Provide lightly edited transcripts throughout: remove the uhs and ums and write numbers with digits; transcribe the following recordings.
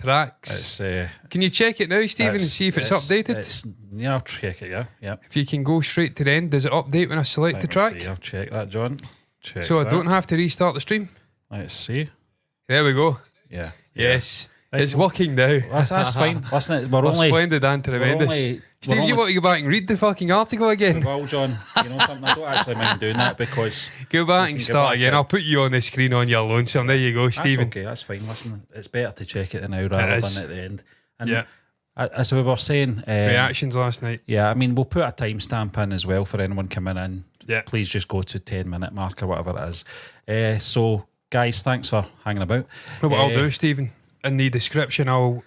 tracks. Can you check it now, Stephen, and see if it's updated? Yeah, I'll check it, yeah. If you can go straight to the end, does it update when I select the track? I'll check that, John. I don't have to restart the stream? Let's see. There we go. Yeah. Yes. Right. It's working now. That's fine. Listen, we're only... Splendid and tremendous. Steve, you want to go back and read the fucking article again? Well, John, you know something? I don't actually mind doing that because... Go back and start again. I'll put you on the screen on your lonesome. There you go, Stephen. That's okay, that's fine. Listen, it's better to check it now rather than at the end. And as we were saying... reactions last night. Yeah, I mean, we'll put a timestamp in as well for anyone coming in. Yeah. Please just go to 10-minute mark or whatever it is. So, guys, thanks for hanging about. What I'll do, Stephen, in the description, I'll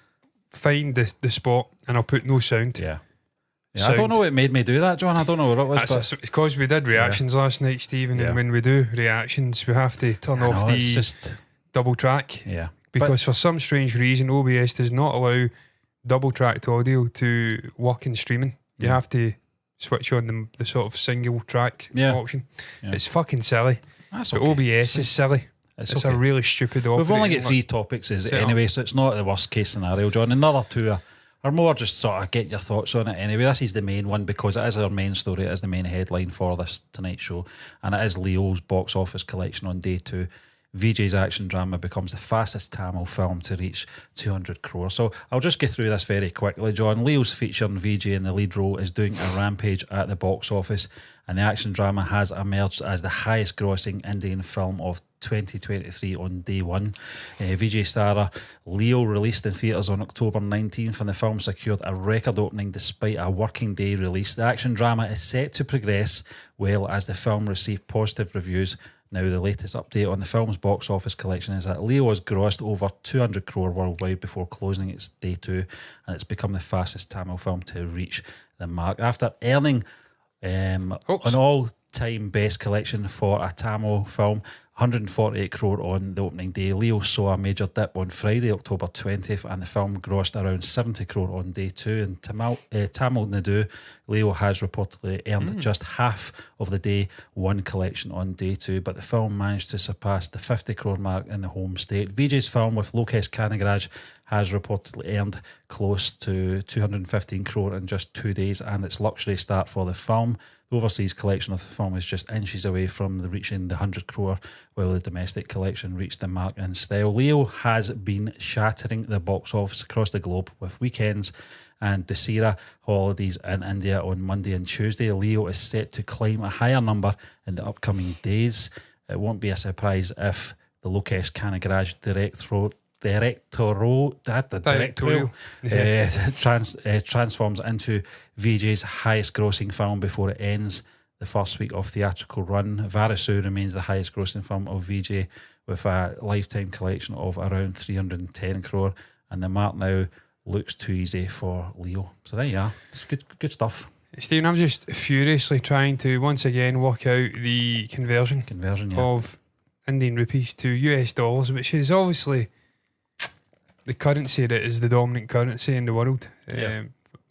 find the spot and I'll put no sound. Yeah. I don't know what made me do that, John. I don't know what it was. It's because we did reactions last night, Stephen, and when we do reactions, we have to turn off the double track. Yeah. Because for some strange reason, OBS does not allow double tracked audio to work in streaming. You have to switch on the sort of single track option. Yeah. It's fucking silly. But OBS is silly. It's a really stupid option. We've only got 3 topics anyway, so it's not the worst case scenario, John. Another 2 are more just sort of get your thoughts on it anyway. This is the main one because it is our main story. It is the main headline for this tonight's show, and it is Leo's box office collection on day 2. VJ's action drama becomes the fastest Tamil film to reach 200 crore. So I'll just get through this very quickly, John. Leo's featuring VJ in the lead role is doing a rampage at the box office, and the action drama has emerged as the highest grossing Indian film of 2023 on day 1. VJ starrer Leo released in theatres on October 19th, and the film secured a record opening despite a working day release. The action drama is set to progress well as the film received positive reviews. Now, the latest update on the film's box office collection is that Leo has grossed over 200 crore worldwide before closing its day 2, and it's become the fastest Tamil film to reach the mark. After earning an all-time best collection for a Tamil film, 148 crore on the opening day, Leo saw a major dip on Friday, October 20th, and the film grossed around 70 crore on day 2. In Tamil Nadu, Leo has reportedly earned just half of the day 1 collection on day 2, but the film managed to surpass the 50 crore mark in the home state. VJ's film with Lucas Kanagaraj has reportedly earned close to 215 crore in just 2 days, and its luxury start for the film. The overseas collection of the film is just inches away from reaching the 100 crore, while the domestic collection reached the mark in style. Leo has been shattering the box office across the globe with weekends and Dussehra holidays in India on Monday and Tuesday. Leo is set to climb a higher number in the upcoming days. It won't be a surprise if the Lucas Kanagaraj directorial transforms into VJ's highest grossing film before it ends the first week of theatrical run. Varasu remains the highest grossing film of VJ with a lifetime collection of around 310 crore, and the mark now looks too easy for Leo. So there you are. It's good stuff. Stephen, I'm just furiously trying to once again work out the conversion of Indian rupees to US dollars, which is obviously the currency that is the dominant currency in the world.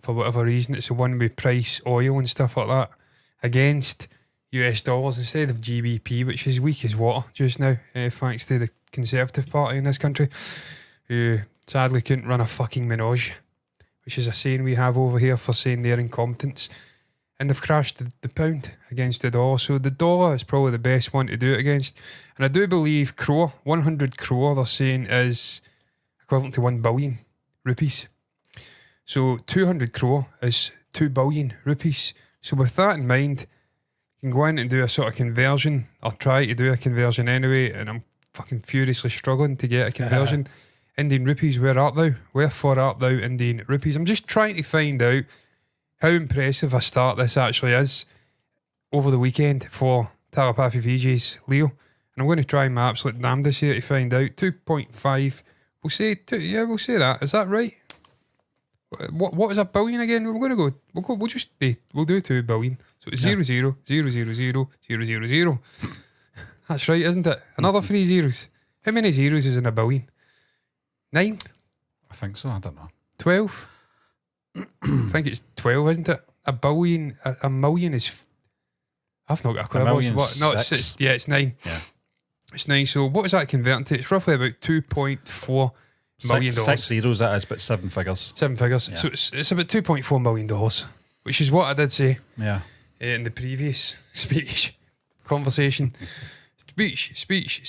For whatever reason, it's the one we price oil and stuff like that against US dollars instead of GBP, which is weak as water just now, thanks to the Conservative Party in this country, who sadly couldn't run a fucking Minaj, which is a saying we have over here for saying they're incompetents. And they've crashed the pound against the dollar. So the dollar is probably the best one to do it against. And I do believe Crore, 100 crore, they're saying, is equivalent to 1 billion rupees. So 200 crore is 2 billion rupees. So with that in mind, you can go in and do a sort of conversion, or try to do a conversion anyway, and I'm fucking furiously struggling to get a conversion. Indian rupees, where art thou? Wherefore art thou, Indian rupees? I'm just trying to find out how impressive a start this actually is over the weekend for Telepathy VJ's Leo. And I'm going to try my absolute damnedest here to find out. 2.5, we'll say that. Is that right? What is a billion again? We'll do 2 billion. So it's 0, 0, 0, 0, 0, 0, 0, 0. That's right, isn't it? Another 3 zeros. How many zeros is in a billion? 9? I think so, I don't know. 12? I think it's 12, isn't it? A billion, a million is... I've not got a clue. No, it's 9. Yeah. It's 9. So what is that converting to? It's roughly about 2.4 million. Six zeros that is, but 7 figures. 7 figures. Yeah. So it's about $2.4 million, which is what I did say in the previous conversation. Speech.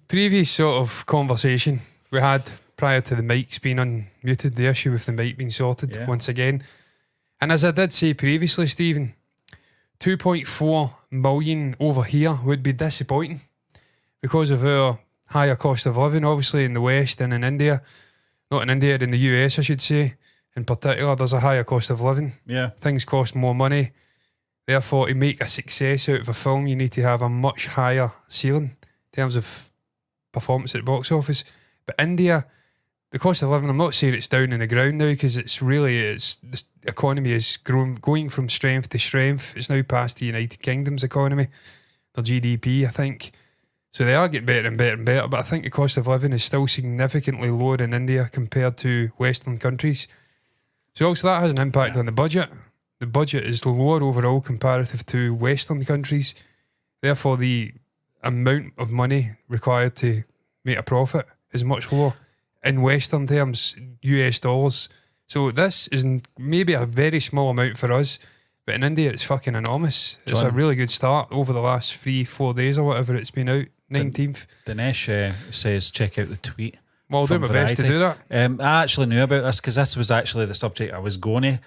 Previous sort of conversation we had prior to the mics being unmuted, the issue with the mic being sorted once again. And as I did say previously, Stephen, 2.4 million over here would be disappointing because of our higher cost of living, obviously, in the West and in India. Not in India, in the US, I should say. In particular, there's a higher cost of living. Yeah. Things cost more money. Therefore, to make a success out of a film, you need to have a much higher ceiling in terms of performance at the box office. But India, the cost of living, I'm not saying it's down in the ground now because the economy is going from strength to strength. It's now past the United Kingdom's economy, their GDP, I think. So they are getting better and better and better, but I think the cost of living is still significantly lower in India compared to Western countries. So also that has an impact on the budget. The budget is lower overall comparative to Western countries. Therefore, the amount of money required to make a profit is much lower in Western terms, US dollars. So this is maybe a very small amount for us, but in India it's fucking enormous. It's a really good start over the last 3-4 days or whatever it's been out. 19th. Dinesh says check out the tweet. Well, I'll do my best to do that. I actually knew about this because this was actually the subject I was going to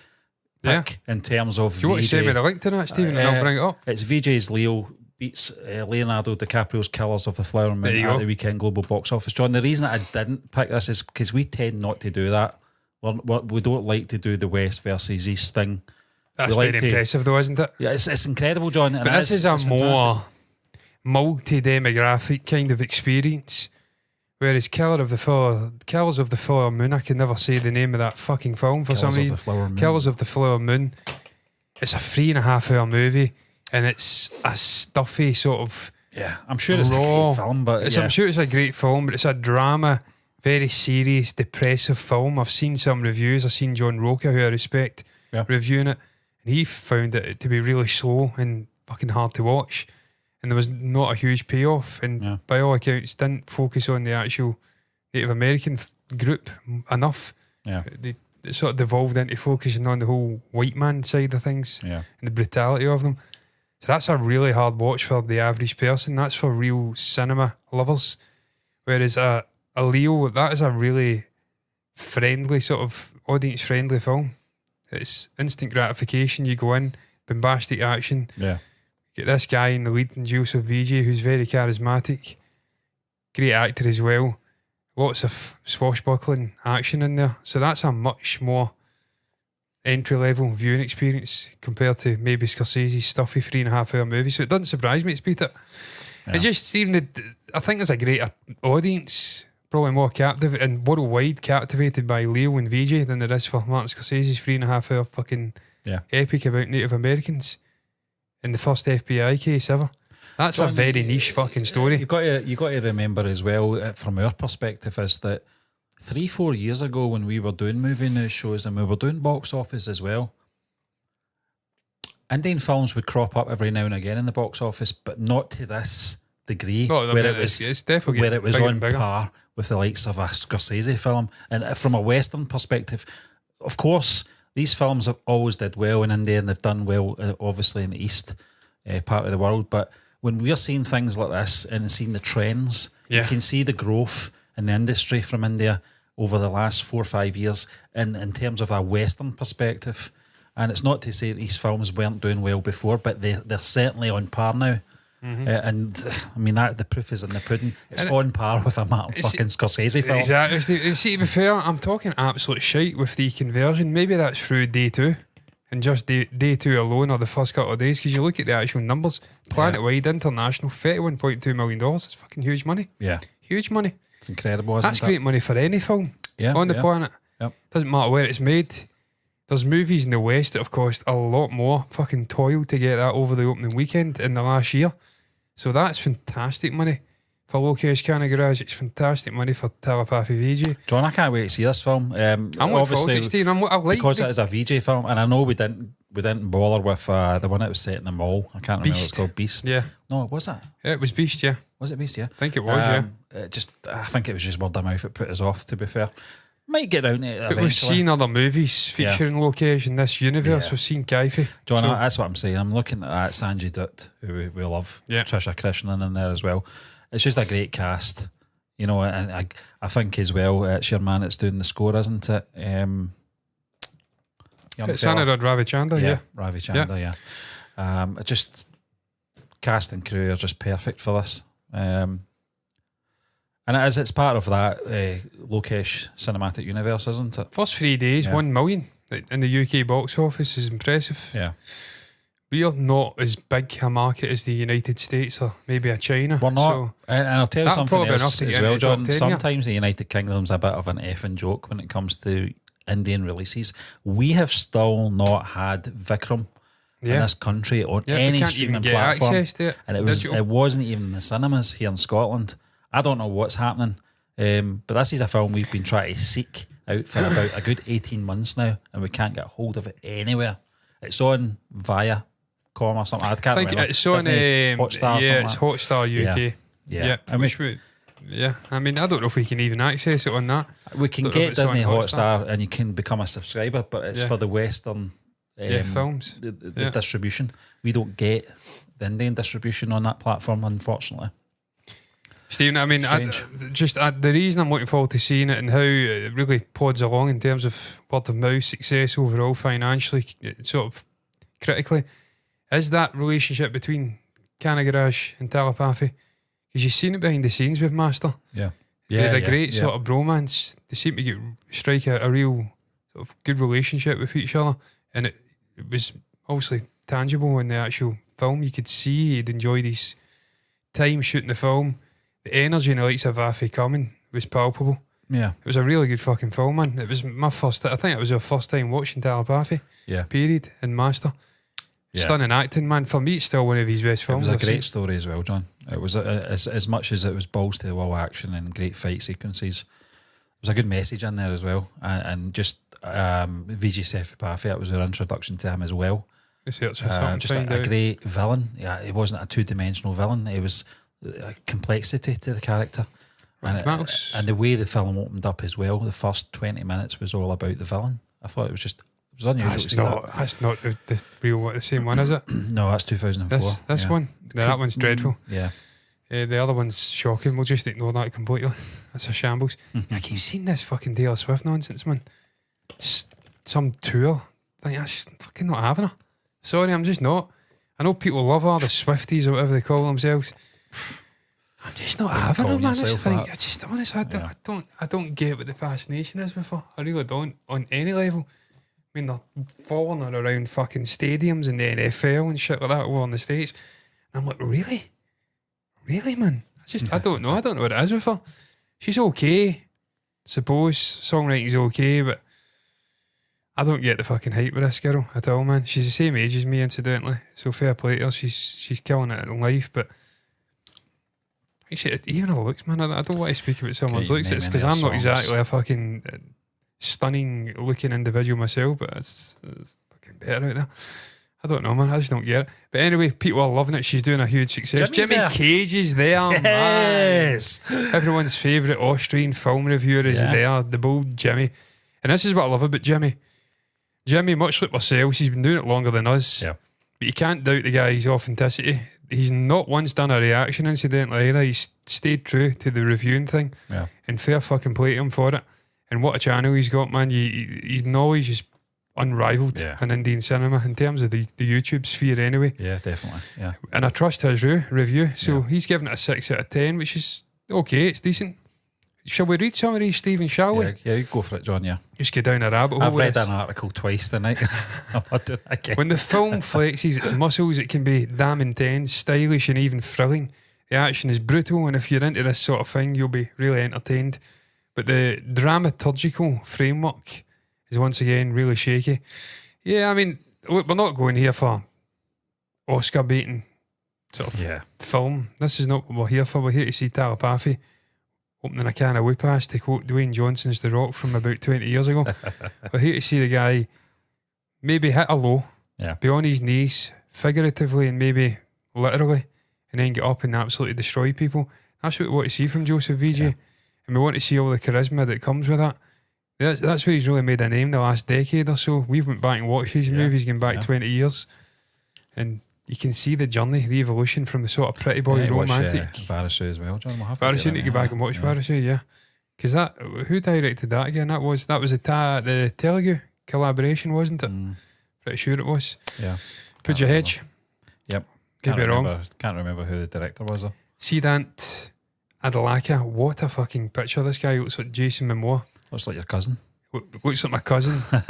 pick in terms of. Do you want to send me the link to that, Stephen, and I'll bring it up? It's VJ's Leo beats Leonardo DiCaprio's Killers of the Flower Moon at the weekend global box office. John, the reason I didn't pick this is because we tend not to do that. We don't like to do the West versus East thing. That's very impressive though, isn't it? Yeah, it's incredible, John. But this is a more multi-demographic kind of experience. Whereas Killers of the Flower Moon, I can never say the name of that fucking film for some reason. Killers of the Flower Moon. It's a 3.5 hour movie, and it's a stuffy sort of. Yeah, I'm sure it's a great film, but I'm sure it's a great film, but it's a drama, very serious, depressive film. I've seen some reviews. I've seen John Roca, who I respect, reviewing it, and he found it to be really slow and fucking hard to watch. And there was not a huge payoff, and by all accounts didn't focus on the actual Native American group enough. Yeah, they sort of devolved into focusing on the whole white man side of things and the brutality of them. So that's a really hard watch for the average person. That's for real cinema lovers. Whereas a Leo, that is a really friendly, sort of audience friendly film. It's instant gratification. You go in, bombastic action. Yeah. Get this guy in the lead, and Joseph Vijay, who's very charismatic. Great actor as well. Lots of swashbuckling action in there. So that's a much more entry-level viewing experience compared to maybe Scorsese's stuffy 3.5 hour movie. So it doesn't surprise me it's beat it. Yeah. It just even I think there's a greater audience, probably more captive and worldwide captivated by Leo and Vijay than there is for Martin Scorsese's 3.5 hour fucking epic about Native Americans. In the first FBI case ever. That's John, a very niche fucking story. You got to remember as well, from our perspective, is that 3-4 years ago when we were doing movie news shows and we were doing box office as well, Indian films would crop up every now and again in the box office, but not to this degree. Where it was on par with the likes of a Scorsese film. And from a Western perspective, of course, these films have always did well in India, and they've done well, obviously, in the East part of the world. But when we're seeing things like this and seeing the trends, you can see the growth in the industry from India over the last 4 or 5 years in terms of a Western perspective. And it's not to say that these films weren't doing well before, but they're certainly on par now. Mm-hmm. And I mean, the proof is in the pudding. It's on par with a Martin fucking Scorsese film. Exactly. And see, to be fair, I'm talking absolute shite with the conversion. Maybe that's through day 2 and just day 2 alone, or the first couple of days, because you look at the actual numbers. Planet-wide, international, $31.2 million. That's fucking huge money. Yeah. Huge money. It's incredible, isn't it? That's great money for any film on the planet. Yep. Doesn't matter where it's made. There's movies in the West that have cost a lot more fucking toil to get that over the opening weekend in the last year. So that's fantastic money for Low-Cash Canna Garage. It's fantastic money for Telepathy VJ. John, I can't wait to see this film. I'm obviously because it is a VJ film, and I know we didn't bother with the one that was set in the mall. I can't remember what it's called. Beast. Yeah. No, was it? Yeah, it was Beast. Yeah. Was it Beast? Yeah. I think it was. Yeah. I think it was just word of mouth that put us off, to be fair. Might get down to it eventually. But we've seen other movies featuring location in this universe. We've seen Guyfy. John, that's what I'm saying. I'm looking at Sanjay Dutt, who we love. Trisha Krishnan in there as well. It's just a great cast. You know, and I think as well, it's your man that's doing the score, isn't it? It's Anirudh Ravichandran, Ravichandran, just cast and crew are just perfect for this. And it's part of that Lokesh cinematic universe, isn't it? First 3 days, 1 million in the UK box office is impressive. Yeah. We are not as big a market as the United States or maybe a China. We're not. So and I'll tell you something else as well, John. 10, sometimes the United Kingdom's a bit of an effing joke when it comes to Indian releases. We have still not had Vikram in this country on any streaming platform. And it wasn't even in the cinemas here in Scotland. I don't know what's happening, but this is a film we've been trying to seek out for about a good 18 months now, and we can't get hold of it anywhere. It's on Viacom or something. I can't remember. It's on Hotstar. It's Hotstar UK. Yeah. I mean, I don't know if we can even access it on that. We can get Disney Hotstar, and you can become a subscriber, but it's for the Western films. The distribution. We don't get the Indian distribution on that platform, unfortunately. Stephen, I mean, the reason I'm looking forward to seeing it and how it really pods along in terms of word of mouth success overall, financially, sort of critically, is that relationship between Kanagaraj and Telepathy. Because you've seen it behind the scenes with Master. Yeah. They had a great sort of bromance. They seem to strike a real sort of good relationship with each other. And it was obviously tangible in the actual film. You could see he'd enjoyed his time shooting the film. The energy and the likes of Afi coming was palpable. Yeah. It was a really good fucking film, man. It was my first, I think it was our first time watching Telepathy. Yeah. Period. And Master. Yeah. Stunning acting, man. For me, it's still one of his best films. It was a great story as well, John. It was as much as it was balls to the wall action and great fight sequences. There was a good message in there as well. And just Vijay Sethupathi, it was our introduction to him as well. Just a great villain. Yeah, he wasn't a two-dimensional villain. He was a complexity to the character. And the way the film opened up as well, the first 20 minutes was all about the villain. I thought it was unusual. That's not the same one, is it? No, that's 2004. This one? That one's dreadful. Yeah. The other one's shocking. We'll just ignore that completely. That's a shambles. I keep seeing this fucking Taylor Swift nonsense, man. Some tour. Like, I'm just fucking not having her. Sorry, I'm just not. I know people love her, the Swifties or whatever they call themselves. I'm just not having her, man. I don't get what the fascination is with her. I really don't, on any level. I mean, they're following her around fucking stadiums in the NFL and shit like that over in the States. And I'm like, really? Really, man? I don't know. I don't know what it is with her. She's okay. Suppose songwriting's okay, but I don't get the fucking hype with this girl at all, man. She's the same age as me, incidentally. So fair play to her. She's killing it in life, but actually, even her looks, man. I don't want to speak about someone's looks. It's because I'm not exactly a fucking stunning looking individual myself, but it's fucking better out there. I don't know, man. I just don't get it. But anyway, people are loving it. She's doing a huge success. Jimmy Cage is there, yes. Man. Everyone's favourite Austrian film reviewer is there, the bold Jimmy. And this is what I love about Jimmy. Jimmy, much like ourselves, he's been doing it longer than us. Yeah. But you can't doubt the guy's authenticity. He's not once done a reaction incidentally either. He's stayed true to the reviewing thing. Yeah. And fair fucking play to him for it. And what a channel he's got, man. His knowledge is unrivaled in Indian cinema in terms of the YouTube sphere anyway. Yeah, definitely. Yeah. And I trust his review. So he's given it a 6 out of 10, which is okay. It's decent. Shall we read some of these, Stephen, shall we? Yeah, you go for it, John, yeah. Just get down a rabbit hole. I've read an article twice tonight. I'll not do that again. When the film flexes its muscles, it can be damn intense, stylish and even thrilling. The action is brutal, and if you're into this sort of thing, you'll be really entertained. But the dramaturgical framework is once again really shaky. Yeah, I mean, look, we're not going here for Oscar baiting sort of film. This is not what we're here for. We're here to see Telepathy opening a can of whoop-ass, to quote Dwayne Johnson's The Rock from about 20 years ago. We're here to see the guy maybe hit a low, be on his knees, figuratively and maybe literally, and then get up and absolutely destroy people. That's what we want to see from Joseph VJ. Yeah. And we want to see all the charisma that comes with that. That's where he's really made a name the last decade or so. We've went back and watched his movies going back 20 years. And you can see the journey, the evolution from the sort of pretty boy romantic. Varisou as well, John. We'll have Varisou, need to go back and watch Varisou, yeah. Because who directed that again? That was the Telugu collaboration, wasn't it? Pretty sure it was. Yeah. Put your hedge. Yep. Could be wrong. Can't remember who the director was though. Siddhant Adlakha. What a fucking picture. This guy looks like Jason Momoa. Looks like your cousin. Looks like my cousin.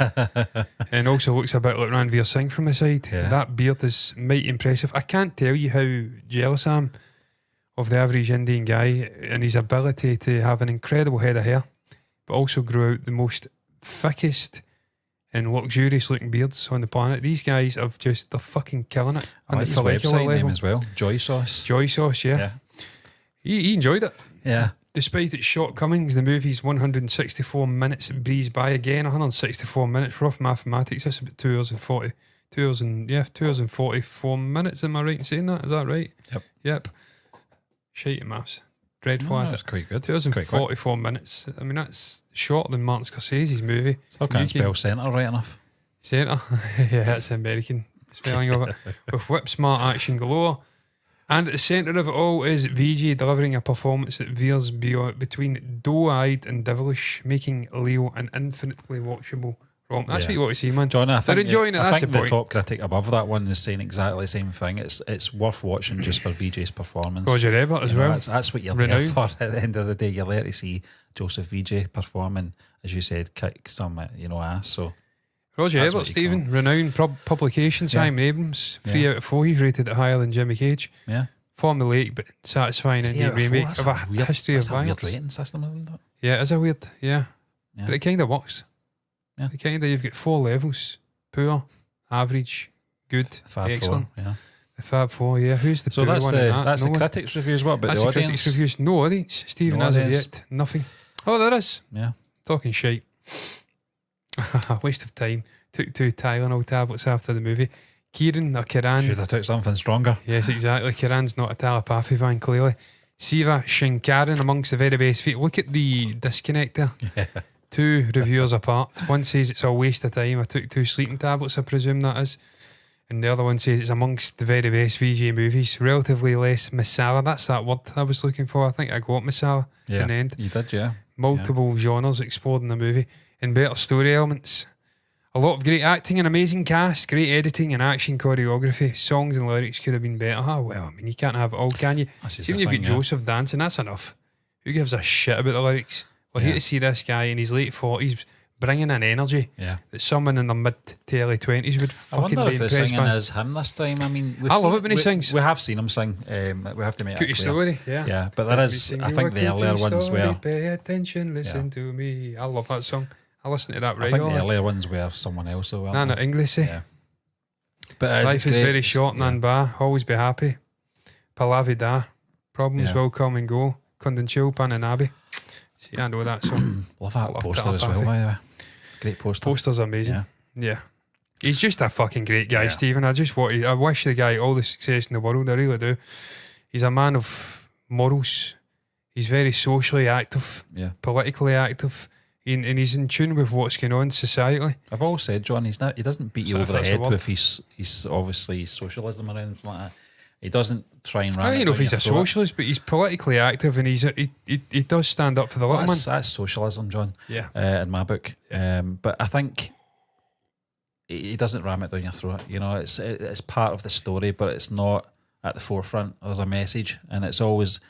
And also looks a bit like Ranveer Singh from the side. Yeah. That beard is mighty impressive. I can't tell you how jealous I am of the average Indian guy and his ability to have an incredible head of hair, but also grow out the most thickest and luxurious looking beards on the planet. These guys they're fucking killing it. I like his website name as well. Joy Sauce. Joy Sauce, yeah. He enjoyed it. Yeah. Despite its shortcomings, the movie's 164 minutes breezed by again. 164 minutes, rough mathematics. That's about 2 hours and 44 minutes. Am I right in saying that? Is that right? Yep. Shite at maths. Dreadful. That's quite good. 2 hours and 44 minutes. I mean, that's shorter than Martin Scorsese's movie. Still can't spell centre right enough. Centre? Yeah, that's the American spelling of it. With whip smart action galore. And at the centre of it all is VJ delivering a performance that veers between doe-eyed and devilish, making Leo an infinitely watchable romp. That's what you want to see, man. John, I think, enjoying it. I That's think the the point. top critic above that one is saying exactly the same thing. It's worth watching just for VJ's performance. Roger Ebert as well. That's what you're there for at the end of the day. You're there to see Joseph VJ perform and, as you said, kick some ass. So Roger Ebert, Stephen, renowned publication, Simon Abrams, 3 out of 4. He's rated it higher than Jimmy Cage. Yeah. Formulaic but satisfying Indian remake of a history of violence. That's a weird rating system, isn't it? Yeah, it is a weird, but it kind of works. Yeah. It kind of, you've got 4 levels: poor, average, good, Fab excellent. 4, yeah. The Fab 4, yeah. Who's the poor one in that? That's the critics' reviews. What about that's the audience? Critics' reviews. No audience, Stephen, as of yet. Nothing. Oh, there is. Yeah. Talking shite. Waste of time. Took 2 Tylenol tablets after the movie. Kiran. Should have took something stronger. Yes, exactly. Kiran's not a telepathy fan, clearly. Siva Shankaran amongst the very best feet. Look at the disconnect there. Yeah. 2 reviewers apart. One says it's a waste of time. I took 2 sleeping tablets, I presume that is. And the other one says it's amongst the very best VJ movies. Relatively less masala. That's that word I was looking for. I think I got masala in the end. You did, yeah. Multiple genres explored in the movie. And better story elements. A lot of great acting and amazing cast, great editing and action choreography. Songs and lyrics could have been better. Oh, well, I mean, you can't have it all, can you? Even you've got Joseph dancing, that's enough. Who gives a shit about the lyrics? We're here to see this guy in his late 40s bringing an energy that someone in their mid to early 20s would fucking be impressed by. I wonder if the singing is him this time. I mean, I love it when he sings. We have seen him sing. We have to make it clear. Story, yeah. But there is, I think the earlier ones were. Pay attention, listen to me. I love that song. I listen to that regularly. I think the earlier ones were someone else. No, English. Yeah. But life is very short, Nanba. Always be happy. Palavida. Problems will come and go. Condenshill, Pananabi. See, I know that song. Love that poster as well, by the way. Great poster. Poster's amazing. Yeah. He's just a fucking great guy, Stephen. I wish the guy all the success in the world. I really do. He's a man of morals. He's very socially active, politically active. And he's in tune with what's going on in society. I've always said, John, he doesn't beat you over the head with his obviously socialism or anything like that. He doesn't try and ram it. I don't know if he's a socialist, but he's politically active and he does stand up for the little man. That's socialism, John. Yeah. In my book. But I think he doesn't ram it down your throat. It's part of the story, but it's not at the forefront. There's a message, and it's always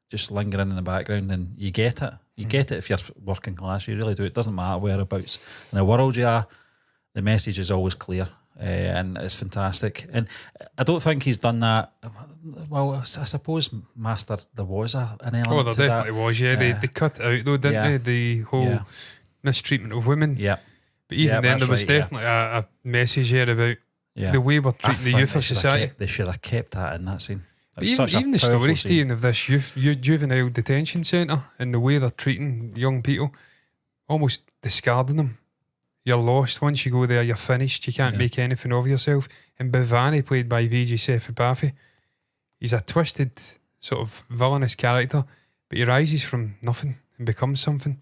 just lingering in the background, and you get it. You get it if you're working class. You really do. It doesn't matter whereabouts in the world you are. The message is always clear, and it's fantastic. And I don't think he's done that. Well, I suppose Master, there was an element. Oh, there definitely was. Yeah, they cut it out though, didn't they? The whole mistreatment of women. Yeah. But even then, there was definitely a message here about the way we're treating the youth of society. They should have kept that in that scene. But even the story, Stephen, of this juvenile detention centre and the way they're treating young people, almost discarding them. You're lost. Once you go there, you're finished. You can't make anything of yourself. And Bhavani, played by Vijay Sethupathi, he's a twisted sort of villainous character, but he rises from nothing and becomes something.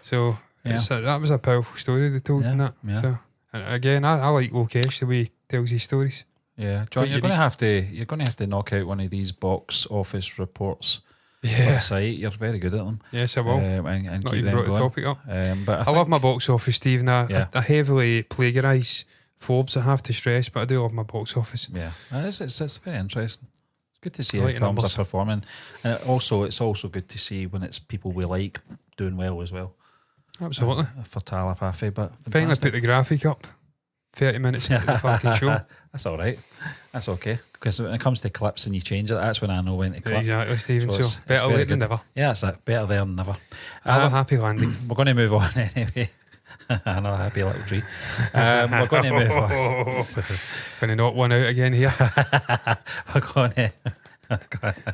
So that was a powerful story they told in that. Yeah. So, and again, I like Lokesh the way he tells his stories. Yeah, John, you're going to have to knock out one of these box office reports. Yeah, on the site. You're very good at them. Yes, I will. And Not keep even them brought going. the topic up. But I love my box office, Steve. Now Yeah. I heavily plagiarise Forbes. I have to stress, but I do love my box office. Yeah, it's very interesting. It's good to see I how like films numbers. are performing, and it's also good to see when it's people we like doing well as well. Absolutely. For telepathy, but Finally fantastic. put the graphic up. 30 minutes into the fucking show. That's all right. That's okay. Because when it comes to clips and you change it, that's when I know when to clip. Exactly, Stephen. So, it's better very late than good. never. Yeah, that's it. Better there than never. Have a happy landing. We're going to move on anyway. Another happy little tree. We're going to move on. Going to knock one out again here. We're going to.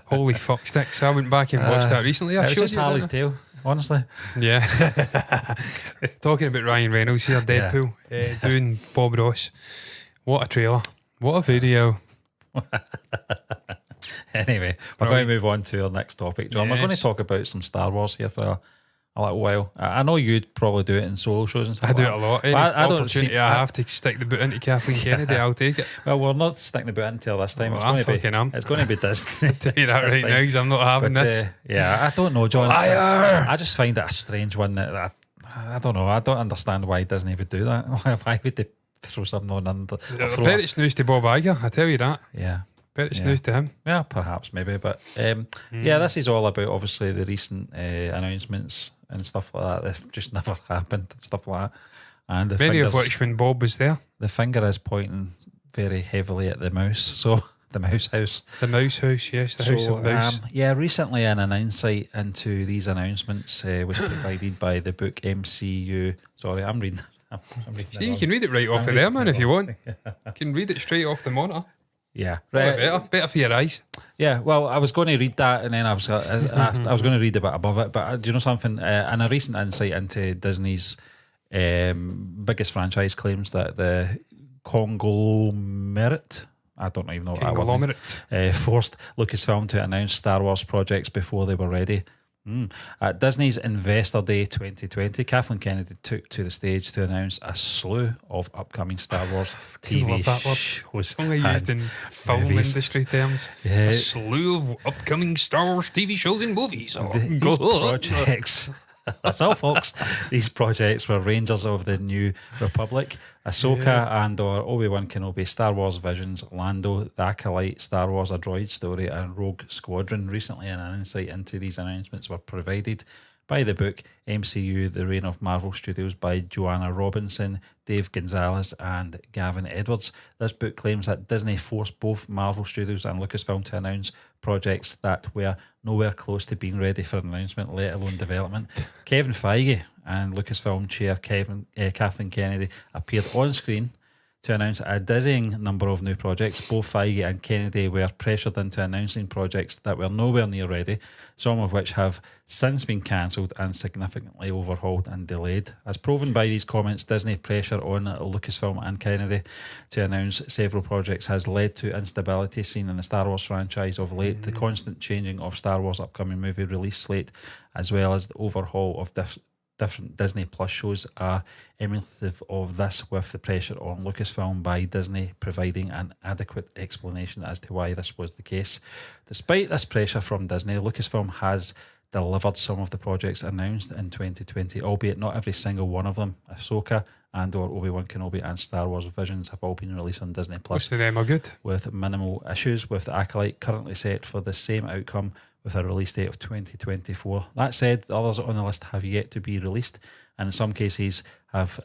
Holy fuck sticks. I went back and watched that recently. I It was showed just you Harley's that. tale, honestly. Yeah. Talking about Ryan Reynolds here, Deadpool, doing Bob Ross. What a trailer. What a video. Anyway, we're going to move on to our next topic, John. We're going to Yes. talk about some Star Wars here for a little while. I know you'd probably do it in solo shows and stuff. I do like it a that. lot. Any But I don't opportunity see- I have to stick the boot into Kathleen Kennedy, I'll take it. Well, we're not sticking the boot until this time. Well, It's I going to be. fucking am. It's going to be Disney. Tell you that this right time. now, because I'm not having But, this. yeah, I don't know, John. It's Liar! I just find it a strange one that I don't know. I don't understand why Disney would do that. Why would they throw something on under? I bet it's news to Bob Iger, I tell you that. Yeah. Bet it's Yeah. news to him. Yeah, perhaps, maybe. But yeah, this is all about obviously the recent announcements and stuff like that. They've just never happened, stuff like that. And the Many of fingers- which when Bob was there. the finger is pointing very heavily at the mouse. So the mouse house. The Mouse House, yes, the House of Mouse. Yeah, recently an insight into these announcements was provided by the book MCU. Sorry, I'm reading. I'm reading Steve, you it can read it right off I'm of there, reading man, it if you wrong. want. You can read it straight off the monitor. Yeah, Better for your eyes. Yeah, well, I was going to read that, and then I was going to read a bit above it. But do you know something? In a recent insight into Disney's biggest franchise claims that the conglomerate, I don't even know what that word Conglomerate. forced Lucasfilm to announce Star Wars projects before they were ready. At Disney's Investor Day 2020, Kathleen Kennedy took to the stage to announce a slew of upcoming Star Wars TV love that word. shows. Only used in and film movies. industry terms. Yeah. A slew of upcoming Star Wars TV shows and movies. These projects, that's all, folks. These projects were Rangers of the New Republic, Ahsoka and/or Obi-Wan Kenobi, Star Wars Visions, Lando, The Acolyte, Star Wars: A Droid Story, and Rogue Squadron. Recently, an insight into these announcements were provided by the book MCU: The Reign of Marvel Studios by Joanna Robinson, Dave Gonzalez, and Gavin Edwards. This book claims that Disney forced both Marvel Studios and Lucasfilm to announce projects that were nowhere close to being ready for an announcement, let alone development. Kevin Feige and Lucasfilm chair Kathleen Kennedy appeared on screen to announce a dizzying number of new projects. Both Feige and Kennedy were pressured into announcing projects that were nowhere near ready, some of which have since been cancelled and significantly overhauled and delayed. As proven by these comments, Disney pressure on Lucasfilm and Kennedy to announce several projects has led to instability seen in the Star Wars franchise of late. The constant changing of Star Wars upcoming movie release slate, as well as the overhaul of different Disney Plus shows, are emulative of this, with the pressure on Lucasfilm by Disney providing an adequate explanation as to why this was the case. Despite this pressure from Disney, Lucasfilm has delivered some of the projects announced in 2020, albeit not every single one of them. Ahsoka and/or Obi-Wan Kenobi and Star Wars Visions have all been released on Disney Plus, Most of them are good. with minimal issues, with The Acolyte currently set for the same outcome with a release date of 2024. That said, the others on the list have yet to be released, and in some cases have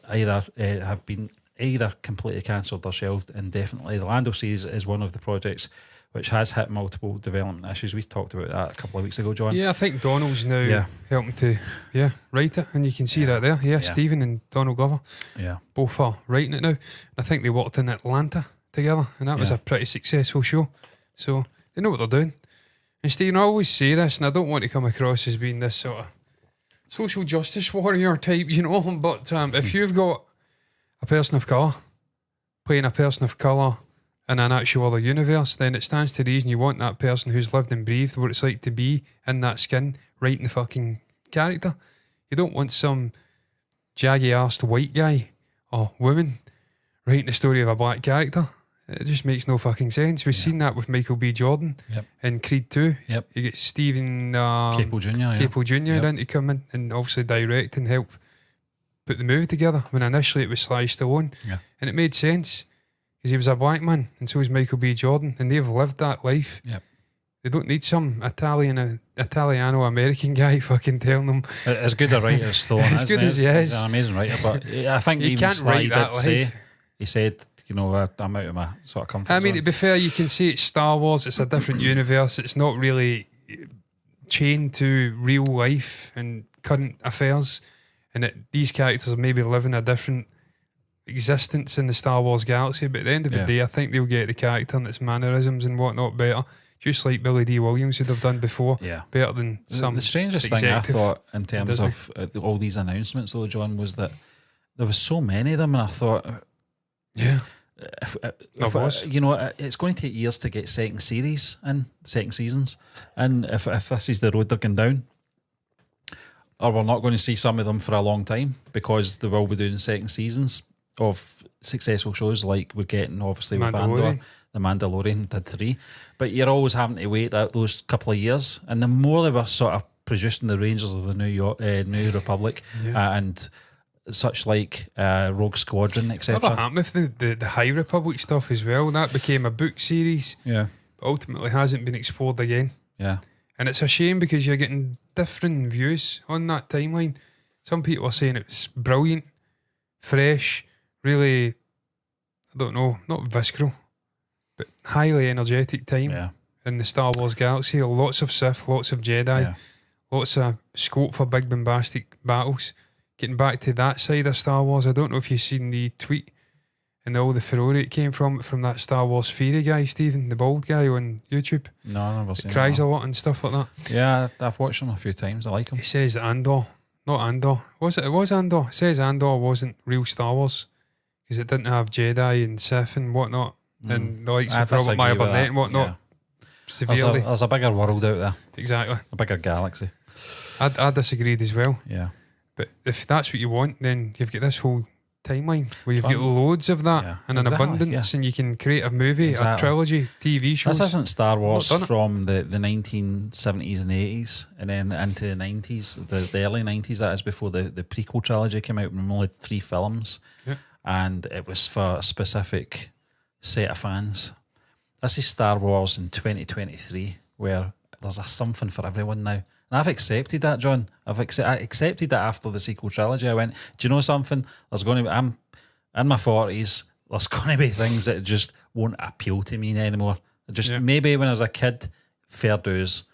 been either completely cancelled or shelved indefinitely. The Lando series is one of the projects which has hit multiple development issues. We talked about that a couple of weeks ago, John. Yeah, I think Donald's now helping to write it, and you can see that there. Yeah, Stephen and Donald Glover both are writing it now. I think they worked in Atlanta together, and that was a pretty successful show. So they know what they're doing. And Stephen, I always say this, and I don't want to come across as being this sort of social justice warrior type, you know, but if you've got a person of colour playing a person of colour in an actual other universe, then it stands to reason you want that person who's lived and breathed what it's like to be in that skin writing the fucking character. You don't want some jaggy-arsed white guy or woman writing the story of a black character. It just makes no fucking sense. We've seen that with Michael B. Jordan in Creed 2. Yep. You get Stephen Caple Jr. Caple Jr. in to come in and obviously direct and help put the movie together. When initially it was Sly Stallone, and it made sense because he was a black man and so was Michael B. Jordan, and they've lived that life. Yep. They don't need some Italiano-American guy fucking telling them. As good a writer as Stallone as is, good as he is. He's an amazing writer, but I think he even can't Sly write that did say, life. he said, I'm out of my sort of comfort zone. To be fair, you can say it's Star Wars, it's a different universe, it's not really chained to real life and current affairs, and these characters are maybe living a different existence in the Star Wars galaxy, but at the end of the day, I think they'll get the character and its mannerisms and whatnot better, just like Billy D. Williams would have done before, better than some. The strangest thing I thought in terms of all these announcements though, John, was that there was so many of them, and I thought, it's going to take years to get second seasons, and if this is the road they're going down, or we're not going to see some of them for a long time, because they will be doing second seasons of successful shows like we're getting obviously with Andor. The Mandalorian did 3, but you're always having to wait those couple of years, and the more they were sort of producing the Rangers of the New Republic and such like Rogue Squadron, etc. What happened with the High Republic stuff as well? That became a book series, but ultimately hasn't been explored again. And it's a shame because you're getting different views on that timeline. Some people are saying it's brilliant, fresh, really, I don't know, not visceral, but highly energetic time in the Star Wars galaxy. Lots of Sith, lots of Jedi, lots of scope for big bombastic battles. Getting back to that side of Star Wars, I don't know if you've seen the tweet and all the furore it came from that Star Wars theory guy, Stephen, the bald guy on YouTube. No, I've never seen cries a lot and stuff like that. Yeah, I've watched him a few times. I like him. He says that Andor, not Andor. It was Andor. It says Andor wasn't real Star Wars because it didn't have Jedi and Sith and whatnot, and the likes of Robert Meyer Burnett and whatnot. Severely. There's a bigger world out there. Exactly. A bigger galaxy. I disagreed as well. Yeah. But if that's what you want, then you've got this whole timeline where you've got loads of that and an abundance, and you can create a movie, a trilogy, TV shows. This isn't Star Wars from the 1970s and 80s and then into the 90s, the early 90s, that is before the prequel trilogy came out, with only 3 films, and it was for a specific set of fans. This is Star Wars in 2023, where there's something for everyone now. And I've accepted that, John. I accepted that after the sequel trilogy. I went, do you know something? I'm in my 40s. There's going to be things that just won't appeal to me anymore. Maybe when I was a kid, fair dues.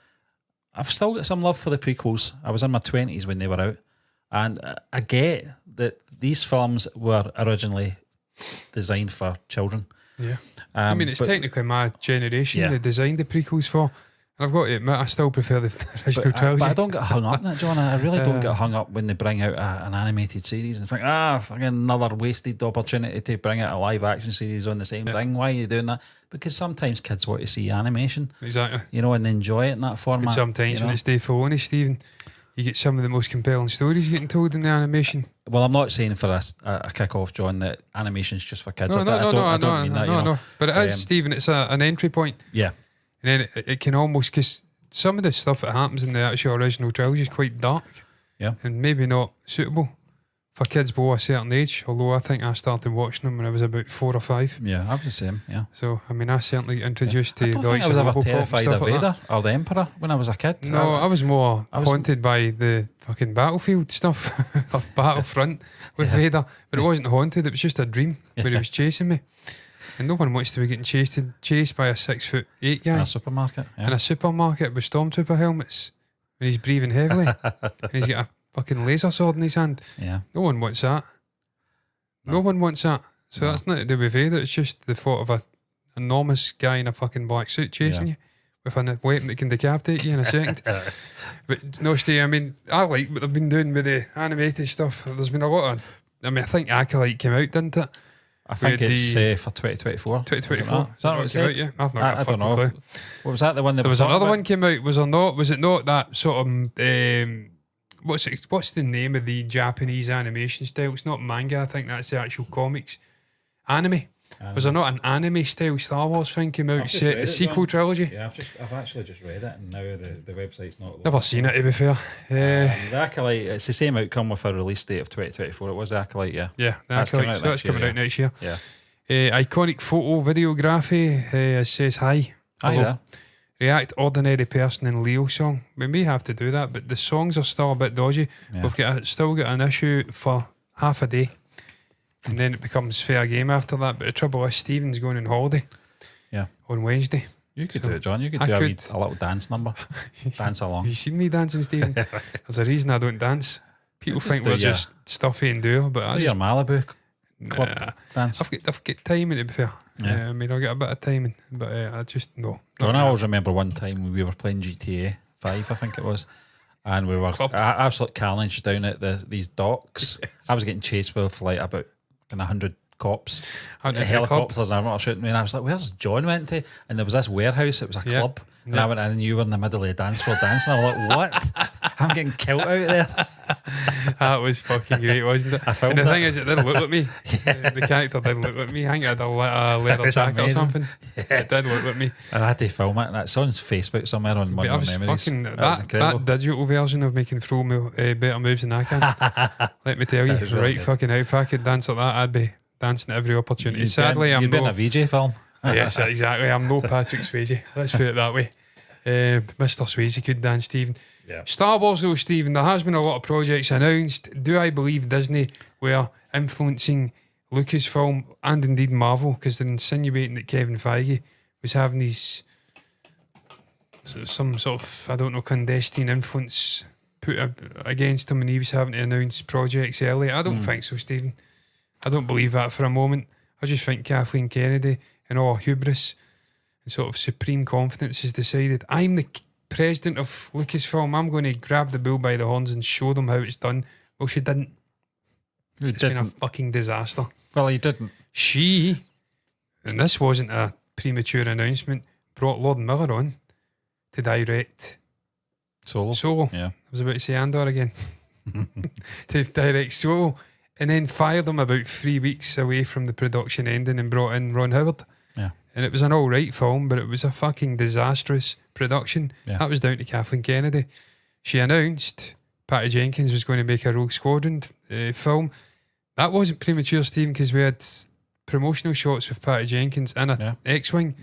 I've still got some love for the prequels. I was in my 20s when they were out. And I get that these films were originally designed for children. Yeah. It's technically my generation they designed the prequels for. And I've got to admit, I still prefer the original trilogy. But I don't get hung up in it, John. I really don't get hung up when they bring out an animated series and think, fucking another wasted opportunity to bring out a live action series on the same thing. Why are you doing that? Because sometimes kids want to see animation. Exactly. And they enjoy it in that format. And sometimes when it's Dave Filoni, Stephen, you get some of the most compelling stories getting told in the animation. Well, I'm not saying for a kick-off, John, that animation's just for kids. No, I don't mean that. No. But it is, Stephen, it's an entry point. Yeah. And then it can almost, because some of the stuff that happens in the actual original trilogy is quite dark. Yeah. And maybe not suitable for kids below a certain age, although I think I started watching them when I was about 4 or 5. Yeah, I was the same, yeah. So, I certainly introduced to I don't think I was ever terrified of Vader or the Emperor when I was a kid. No, I was more haunted by the fucking battlefield stuff of Battlefront with Vader. But it wasn't haunted, it was just a dream where he was chasing me. And no one wants to be getting chased by a 6'8" guy in a supermarket. Yeah. In a supermarket with stormtrooper helmets, and he's breathing heavily, and he's got a fucking laser sword in his hand. Yeah, no one wants that. No one wants that. So that's not to do with Vader. It's just the thought of an enormous guy in a fucking black suit chasing you with a weapon that can decapitate you in a second. But no, Steve. I like what they've been doing with the animated stuff. There's been a lot of. I think Acolyte came out, didn't it? I think it's for 2024. 2024. Is that what it said? Yeah, I've not got a fucking don't know. clue. What was that? The one that there was another one came out. Was there not? Was it not that sort of what's the name of the Japanese animation style? It's not manga. I think that's the actual comics. Anime. Was there not an anime style Star Wars thing came out? The sequel trilogy. Yeah, I've actually just read it, and now the website's not. Never seen it, to be fair. The Acolyte. It's the same outcome with a release date of 2024. It was the Acolyte, yeah. Yeah, the Acolyte. So that's coming out next year. Yeah. Iconic photo videography. It says hi. Hello. React Ordinary Person in Leo song. We may have to do that, but the songs are still a bit dodgy. Yeah. We've still got an issue for half a day, and then it becomes fair game after that. But the trouble is, Stephen's going on holiday. Yeah. On Wednesday. You could do it, John. You could do a little dance number. Dance along. Have you seen me dancing, Stephen? There's a reason I don't dance. People think we're just stuffy and dour, but do your Malibu club dance. I've got timing, to be fair. Yeah. I mean, I'll get a bit of timing, but I just no. I always remember one time we were playing GTA 5, I think it was, and we were absolute carnage down at these docks. I was getting chased with like about 100 cops, helicopters, and everyone shooting me. And I was like, "Where's John went to?" And there was this warehouse. It was a club, and I went in, and you were in the middle of the dance floor dancing. I was like, "What? I'm getting killed out there." That was fucking great, wasn't it? I filmed and the thing is, it didn't look like me. The character didn't look like me. I think I had a leather jacket or something. It did look like me. I had to film it, and it's on Facebook somewhere on one of my memories. That digital version of making throw better moves than I can. Let me tell you, really good. Fucking how if I could dance like that, I'd be dancing at every opportunity. Sadly, I'm in a VJ film. Yes, exactly. I'm no Patrick Swayze. Let's put it that way. Mr. Swayze could dance, Stephen. Yeah. Star Wars, though, Stephen, there has been a lot of projects announced. Do I believe Disney were influencing Lucasfilm and indeed Marvel, because they're insinuating that Kevin Feige was having these some sort of, I don't know, clandestine influence put against him, and he was having to announce projects early. I don't think so, Stephen. I don't believe that for a moment. I just think Kathleen Kennedy, in all her hubris and sort of supreme confidence, has decided, I'm the president of Lucasfilm, I'm going to grab the bull by the horns and show them how it's done. Well, she didn't. It's been a fucking disaster. Well, he didn't. She, and this wasn't a premature announcement, brought Lord Miller on to direct Solo. Yeah. I was about to say Andor again. To direct Solo. And then fired him about 3 weeks away from the production ending and brought in Ron Howard. Yeah. And it was an alright film, but it was a fucking disastrous production. Yeah. That was down to Kathleen Kennedy. She announced Patty Jenkins was going to make a Rogue Squadron film. That wasn't premature, Stephen, because we had promotional shots with Patty Jenkins in a X-Wing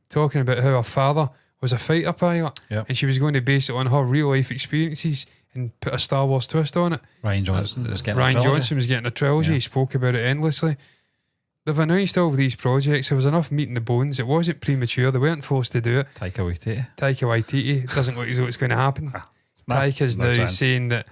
talking about how her father was a fighter pilot and she was going to base it on her real life experiences and put a Star Wars twist on it. Ryan Johnson was getting a trilogy. He spoke about it endlessly. They've announced all of these projects. There was enough meat in the bones. It wasn't premature. They weren't forced to do it. Taika Waititi. It doesn't look as though it's going to happen. Taika's now saying that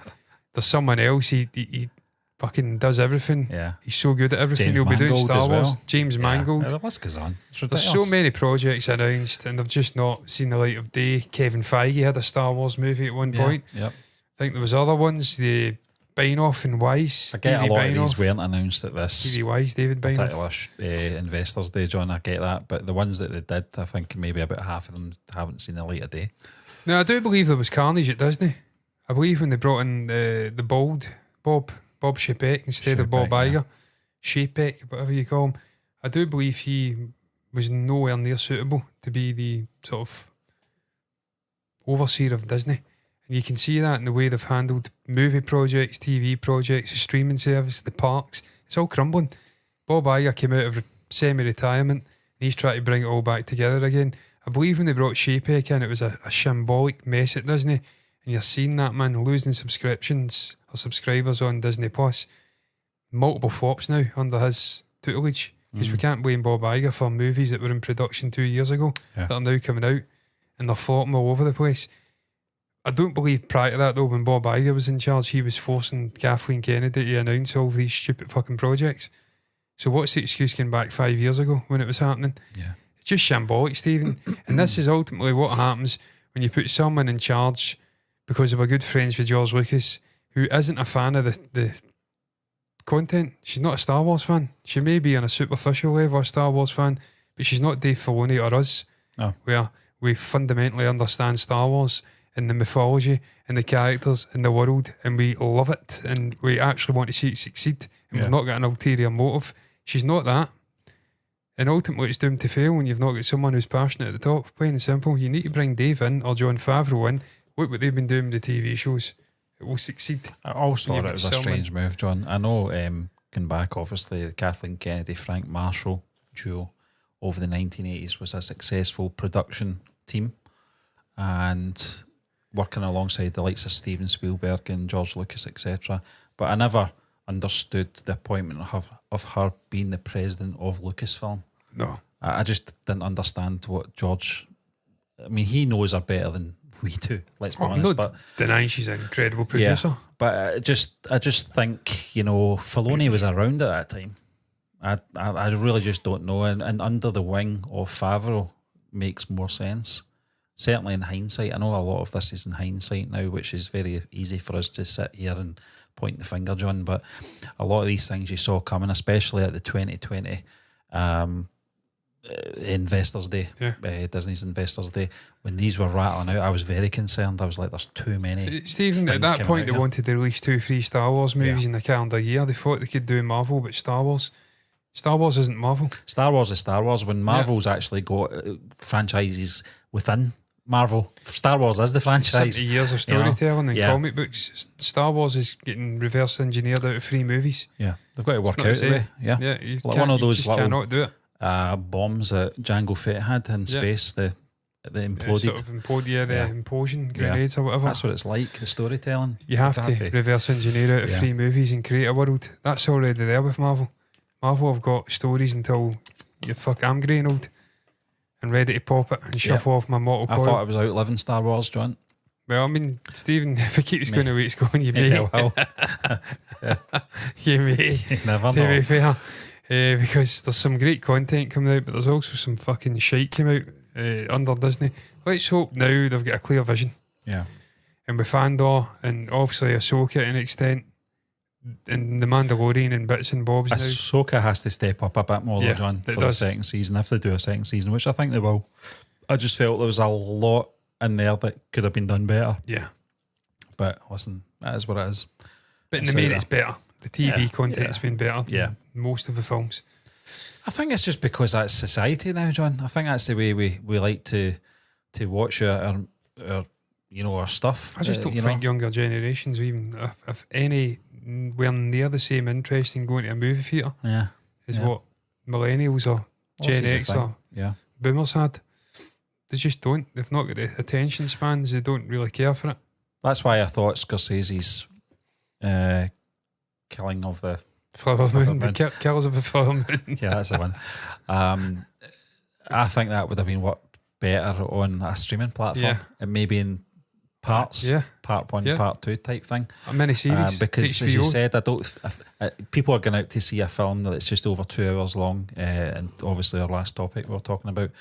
there's someone else. He fucking does everything. Yeah. He's so good at everything. He'll be doing Star Wars. James Mangold. The list goes on. There's so many projects announced and they've just not seen the light of day. Kevin Feige had a Star Wars movie at one point. Yep. I think there was other ones, the Bainoff and Weiss. I get a lot of these weren't announced at this. Stevie Weiss, David Bainoff. Particular Investors Day, John, I get that. But the ones that they did, I think maybe about half of them haven't seen the light of day. Now, I do believe there was carnage at Disney. I believe when they brought in the bald Bob Chapek instead of Bob Iger. Chapek, whatever you call him. I do believe he was nowhere near suitable to be the sort of overseer of Disney. And you can see that in the way they've handled movie projects, TV projects, the streaming service, the parks. It's all crumbling. Bob Iger came out of semi-retirement and he's trying to bring it all back together again. I believe when they brought Chapek in, it was a shambolic mess at Disney. And you're seeing that, man, losing subscriptions or subscribers on Disney Plus. Multiple flops now under his tutelage. Because we can't blame Bob Iger for movies that were in production 2 years ago that are now coming out. And they're flopping all over the place. I don't believe prior to that, though, when Bob Iger was in charge, he was forcing Kathleen Kennedy to announce all these stupid fucking projects. So what's the excuse going back 5 years ago when it was happening? Yeah. It's just shambolic, Stephen. And this is ultimately what happens when you put someone in charge because they were good friends with George Lucas, who isn't a fan of the content. She's not a Star Wars fan. She may be on a superficial level a Star Wars fan, but she's not Dave Filoni or us, where we fundamentally understand Star Wars and the mythology and the characters and the world, and we love it, and we actually want to see it succeed, and we've not got an ulterior motive. She's not that. And ultimately it's doomed to fail when you've not got someone who's passionate at the top. Plain and simple. You need to bring Dave in or Jon Favreau in. Look what they've been doing with the TV shows. It will succeed. I also thought it was a strange move, John. I know, going back, obviously, the Kathleen Kennedy, Frank Marshall duo over the 1980s was a successful production team, and working alongside the likes of Steven Spielberg and George Lucas, etc. But I never understood the appointment of her being the president of Lucasfilm. No. I just didn't understand what George... I mean, he knows her better than we do, let's be honest. But denying she's an incredible producer. Yeah, but I just think, Filoni was around at that time. I really just don't know. And under the wing of Favreau makes more sense. Certainly in hindsight. I know a lot of this is in hindsight now, which is very easy for us to sit here and point the finger, John, but a lot of these things you saw coming, especially at the 2020 Investors Day, Disney's Investors Day, when these were rattling out, I was very concerned. I was like, there's too many. Stephen, at that point, they wanted to release 2-3 Star Wars movies in the calendar year. They thought they could do Marvel, but Star Wars isn't Marvel. Star Wars is Star Wars. When Marvel's actually got franchises within Marvel, Star Wars is the franchise. 70 years of storytelling and comic books. Star Wars is getting reverse engineered out of 3 movies. Yeah, they've got to work out the way. Yeah, like one of those little cannot do it. Bombs that Jango Fett had in space, the imploded. Sort of implosion grenades or whatever. That's what it's like, the storytelling. You have to reverse engineer out of 3 movies and create a world. That's already there with Marvel. Marvel have got stories until I'm greying old and ready to pop it and shuffle off my mortal coil. I thought it was outliving Star Wars, John. Well, I mean, Stephen, if it keeps going the way it's going, you may. You may. Never know. To be fair. Because there's some great content coming out, but there's also some fucking shite came out under Disney. Let's hope now they've got a clear vision. Yeah. And with Andor and obviously Ahsoka to an extent, and the Mandalorian and bits and bobs now. Ahsoka has to step up a bit more, though, John, for the second season, if they do a second season, which I think they will. I just felt there was a lot in there that could have been done better. Yeah. But listen, that is what it is. But in the main, it's better. The TV content's been better than most of the films. I think it's just because that's society now, John. I think that's the way we like to watch our stuff. I just don't think younger generations even if anywhere near the same interest in going to a movie theatre as what millennials or Gen X or boomers had. They just don't. They've not got the attention spans. They don't really care for it. That's why I thought Scorsese's killing of the Flower Moon. The Killers of the Flower Moon. Yeah, that's the one. I think that would have been better on a streaming platform. And maybe in parts, part 1, part 2 type thing. A mini-series. Because HBO. as you said, people are going out to see a film that's just over 2 hours long, and obviously our last topic we're talking about,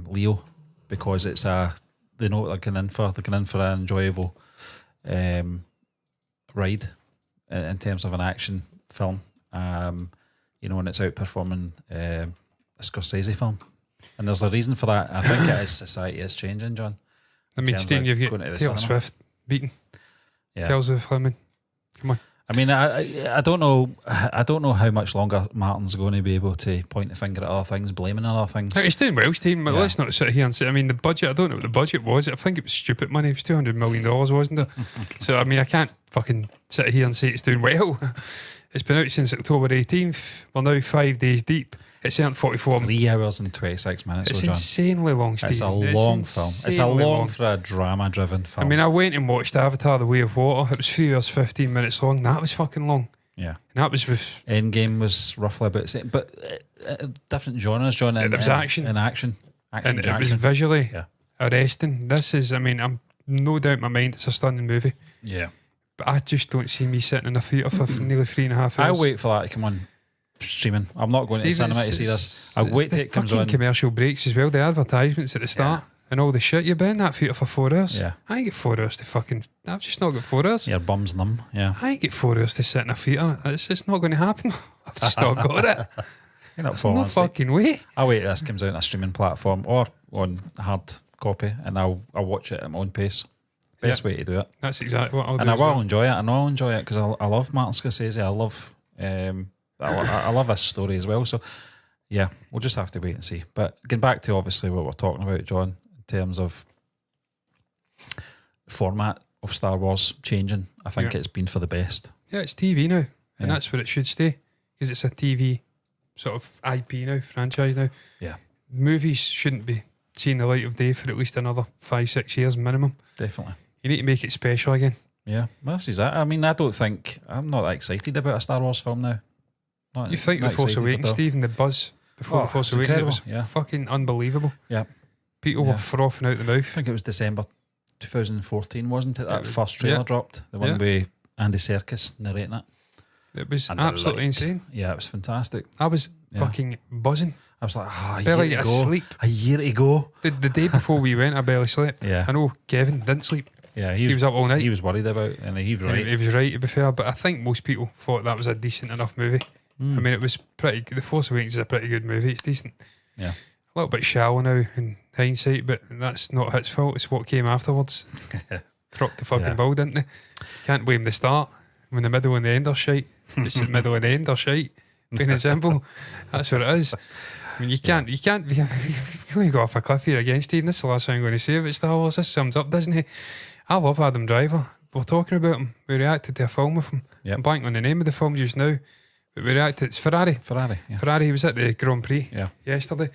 Leo, because it's they know what they're going in for. They're going in for an enjoyable ride in terms of an action film, and it's outperforming a Scorsese film, and there's a reason for that. I think it is society is changing, John. I mean, Steen, you've got Taylor Swift beaten Tales of Fleming. Come on. I mean, I don't know. I don't know how much longer Martin's going to be able to point the finger at other things, blaming other things. He's doing well, Steve. But let's not sit here and say. I mean, the budget. I don't know what the budget was. I think it was stupid money. It was $200 million, wasn't it? So I mean, I can't fucking sit here and say it's doing well. It's been out since October 18th. We're now 5 days deep. It's earned 44. 3 hours and 26 minutes. It's insanely long, Steve. It's a long film. It's a long for a drama-driven film. I mean, I went and watched Avatar: The Way of Water. It was 3 hours 15 minutes long. That was fucking long. Yeah, and that was with Endgame was roughly about the same, but different genres, John. There was action, and it was visually arresting. This is, I mean, I'm no doubt in my mind it's a stunning movie. Yeah, but I just don't see me sitting in a theatre for nearly 3.5 hours. I'll wait for that to come on streaming. I'm not going to the cinema to see this. I'll wait till it comes on. Commercial breaks as well. The advertisements at the start. and all the shit. You've been in that theatre for 4 hours. Yeah. I ain't get 4 hours to fucking... I've just not got 4 hours. Your bum's numb, yeah. I ain't get 4 hours to sit in a theatre. It's just not going to happen. I've just not got it. You're not There's falling no asleep. fucking way. I'll wait till this comes out on a streaming platform or on hard copy, and I'll watch it at my own pace. Best way to do it. That's exactly what I'll do. And I as will well. enjoy it. I know I'll enjoy it because I love Martin Scorsese. I love this story as well. So, yeah, we'll just have to wait and see. But getting back to obviously what we're talking about, John, in terms of format of Star Wars changing, I think it's been for the best. Yeah, it's TV now, and that's where it should stay because it's a TV sort of IP now, franchise now. Yeah. Movies shouldn't be seeing the light of day for at least another 5-6 years minimum. Definitely. You need to make it special again. Yeah, well, this is that. I mean, I'm not that excited about a Star Wars film now. You think The Force Awakens, Steve, and the buzz before The Force Awakens, it was fucking unbelievable. Yeah. People were frothing out the mouth. I think it was December 2014, wasn't it? That first trailer dropped. The one with Andy Serkis narrating it. It was absolutely insane. Yeah, it was fantastic. I was fucking buzzing. I was like, barely asleep. A year to go. The day before we went, I barely slept. Yeah. I know Kevin didn't sleep. Yeah, he was up all night. He was worried about it, and he was right. He was right, to be fair, but I think most people thought that was a decent enough movie. I mean, it was pretty. The Force Awakens is a pretty good movie. It's decent. Yeah. A little bit shallow now in hindsight, but that's not his fault. It's what came afterwards. Dropped the fucking ball, didn't they? Can't blame the start when the middle and the end are shite. It's the middle and the end are shite. Plain and simple. That's what it is. I mean, you can't be. You go off a cliff here again, Steve. This is the last thing I'm going to say about Star Wars. This sums up Disney. I love Adam Driver. We're talking about him. We reacted to a film with him. Yep. I'm blanking on the name of the film just now. But we reacted. It's Ferrari. Yeah. Ferrari. He was at the Grand Prix yesterday.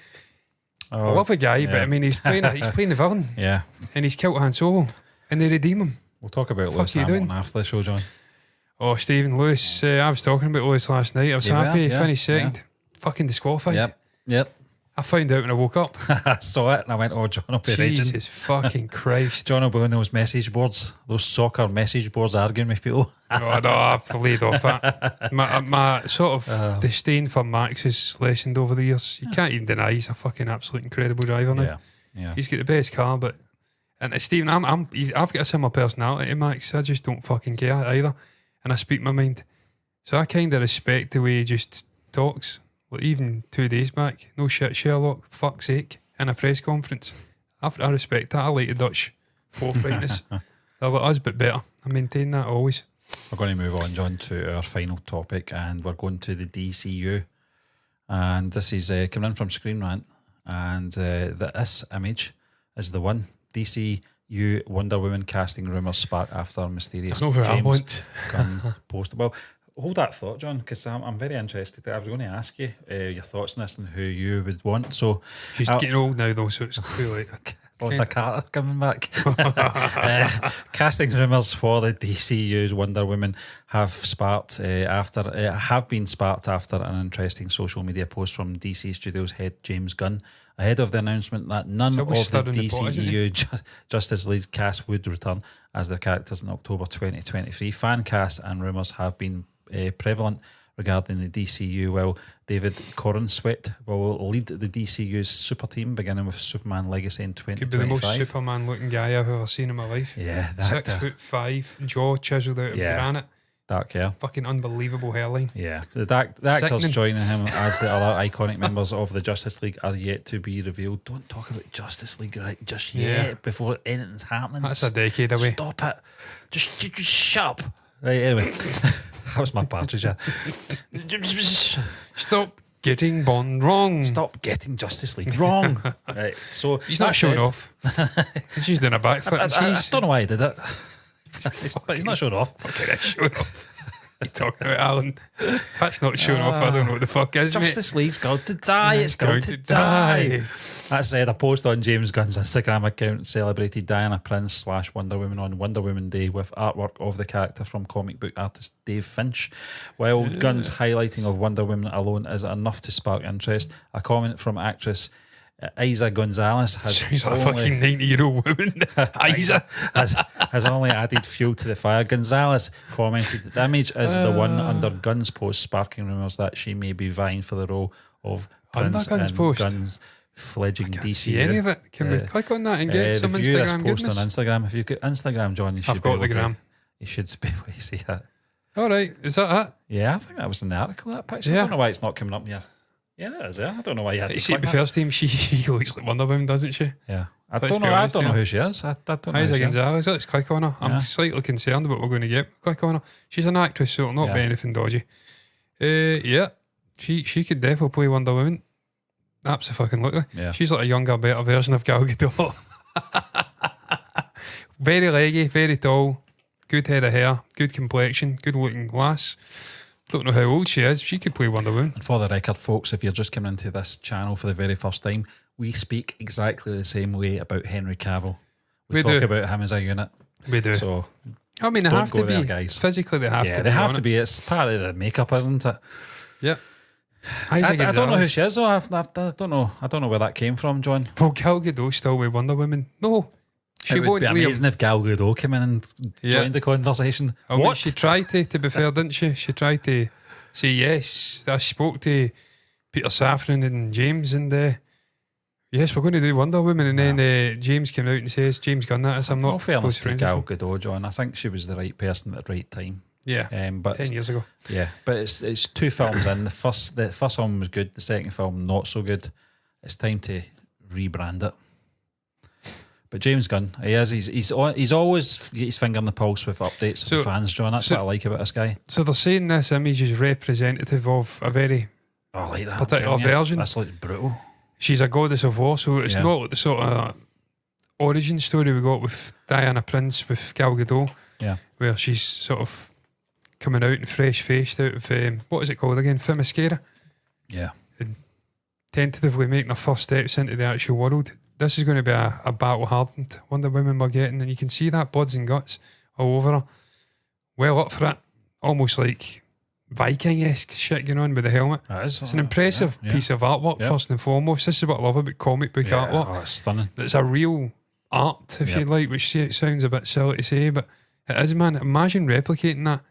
I love the guy, but I mean, he's playing the villain. Yeah. And he's killed Han Solo. And they redeem him. We'll talk about Lewis Hamilton after the show, John. Oh, Stephen Lewis. I was talking about Lewis last night. I was happy he finished second. Fucking disqualified. Yep. I found out when I woke up. I saw it and I went, John will be raging. Jesus fucking Christ. John will be on those message boards, those soccer message boards arguing with people. No, I've laid off that. My sort of disdain for Max has lessened over the years. You can't even deny he's a fucking absolute incredible driver now. Yeah. He's got the best car, but... And Stephen, I've got a similar personality to Max. I just don't fucking care either. And I speak my mind. So I kind of respect the way he just talks. Like even 2 days back, no shit, Sherlock, fuck's sake, in a press conference. I respect that. I like the Dutch forthrightness. They're like us, but better. I maintain that always. We're going to move on, John, to our final topic, and we're going to the DCU. And this is coming in from Screen Rant, and this image is the one. DCU Wonder Woman casting rumours spark after mysterious James Gunn post. Well, hold that thought, John, because I'm very interested. I was going to ask you your thoughts on this and who you would want. So she's getting old now, though, so it's too late. Linda Carter coming back. Casting rumours for the DCU's Wonder Woman have been sparked after an interesting social media post from DC Studios head James Gunn ahead of the announcement that none of the DCEU Justice League cast would return as their characters in October 2023. Fan casts and rumours have been prevalent regarding the DCU, while David Corenswet will lead the DCU's super team, beginning with Superman Legacy in 2025. Could be the most Superman looking guy I've ever seen in my life. Yeah, 6'5", jaw chiseled out of granite. Dark hair. Fucking unbelievable hairline. Yeah. The actors joining him as the other iconic members of the Justice League are yet to be revealed. Don't talk about Justice League just yet before anything's happening. That's a decade away. Stop it. Just shut up. Right, anyway. That was my partridge. Stop getting Bond wrong. Stop getting Justice League wrong. Right. So he's not showing off. She's doing a backflip. I don't know why he did it. But he's not showing off. Okay, showing off. You talking about Alan? That's not showing off. I don't know what the fuck is. Justice League's got to die. It's going to die. That's a post on James Gunn's Instagram account celebrated Diana Prince / Wonder Woman on Wonder Woman Day with artwork of the character from comic book artist Dave Finch. While Gunn's highlighting of Wonder Woman alone is enough to spark interest, a comment from actress Isa Gonzalez she's like a fucking 90-year-old woman. Isa has only added fuel to the fire. Gonzalez commented that the image is the one under Gunn's post, sparking rumours that she may be vying for the role of Prince in Gunn's fledging DC. See any of it? Can we click on that and get some the view Instagram post goodness? on Instagram. If you've got Instagram, John, you should I've got the gram. You should be able to see it. All right, is that it? Yeah, I think that was in the article, that picture. Yeah. I don't know why it's not coming up here. Yeah, that is there. I don't know why you had to See, click the that. first time she looks like Wonder Woman, doesn't she? Yeah. I Let's don't be know. honest, I don't know yeah. who she is. I don't know. Isa who she is. Gonzalez, let's click on her. Yeah. I'm slightly concerned about what we're going to get. Click on her. She's an actress, so it'll not be anything dodgy. Yeah, she could definitely play Wonder Woman. Absolutely. Yeah. She's like a younger, better version of Gal Gadot. Very leggy, very tall, good head of hair, good complexion, good looking lass. Don't know how old she is. She could play Wonder Woman. And for the record, folks, if you're just coming into this channel for the very first time, we speak exactly the same way about Henry Cavill. We talk about him as a unit. We do. So, I mean, they don't have go to there, be. guys. Physically, they have to be. yeah, they have on to it. be. It's part of the makeup, isn't it? Yeah. I don't know who she is, though. I don't know. I don't know where that came from, John. Well, Gal Gadot still with Wonder Woman. No. She It would won't be leave. amazing if Gal Gadot came in and joined the conversation. I mean, What? she tried to be fair, didn't she? She tried to say yes. I spoke to Peter Safran and James, and yes, we're going to do Wonder Woman. And then James came out and says, James Gunn, that is, I'm not fairness close to friends Gal with him. Gadot, John. I think she was the right person at the right time. Yeah, But 10 years ago. yeah, but it's two films in. The first film was good. The second film not so good. It's time to rebrand it. But James Gunn, he's always got his finger on the pulse with updates for the fans, John. That's what I like about this guy. So they're saying this image is representative of a very I like that particular version. That's like brutal. She's a goddess of war, so it's not like the sort of origin story we got with Diana Prince with Gal Gadot, where she's sort of coming out and fresh-faced out of, what is it called again, Themyscira? Yeah. And tentatively making her first steps into the actual world. This is going to be a battle-hardened Wonder Woman we're getting, and you can see that bloods and guts all over her. Well up for it. Almost like Viking-esque shit going on with the helmet. It's an impressive piece of artwork, first and foremost. This is what I love about comic book artwork. Oh, it's stunning. It's a real art, if you like, which sounds a bit silly to say, but it is, man. Imagine replicating that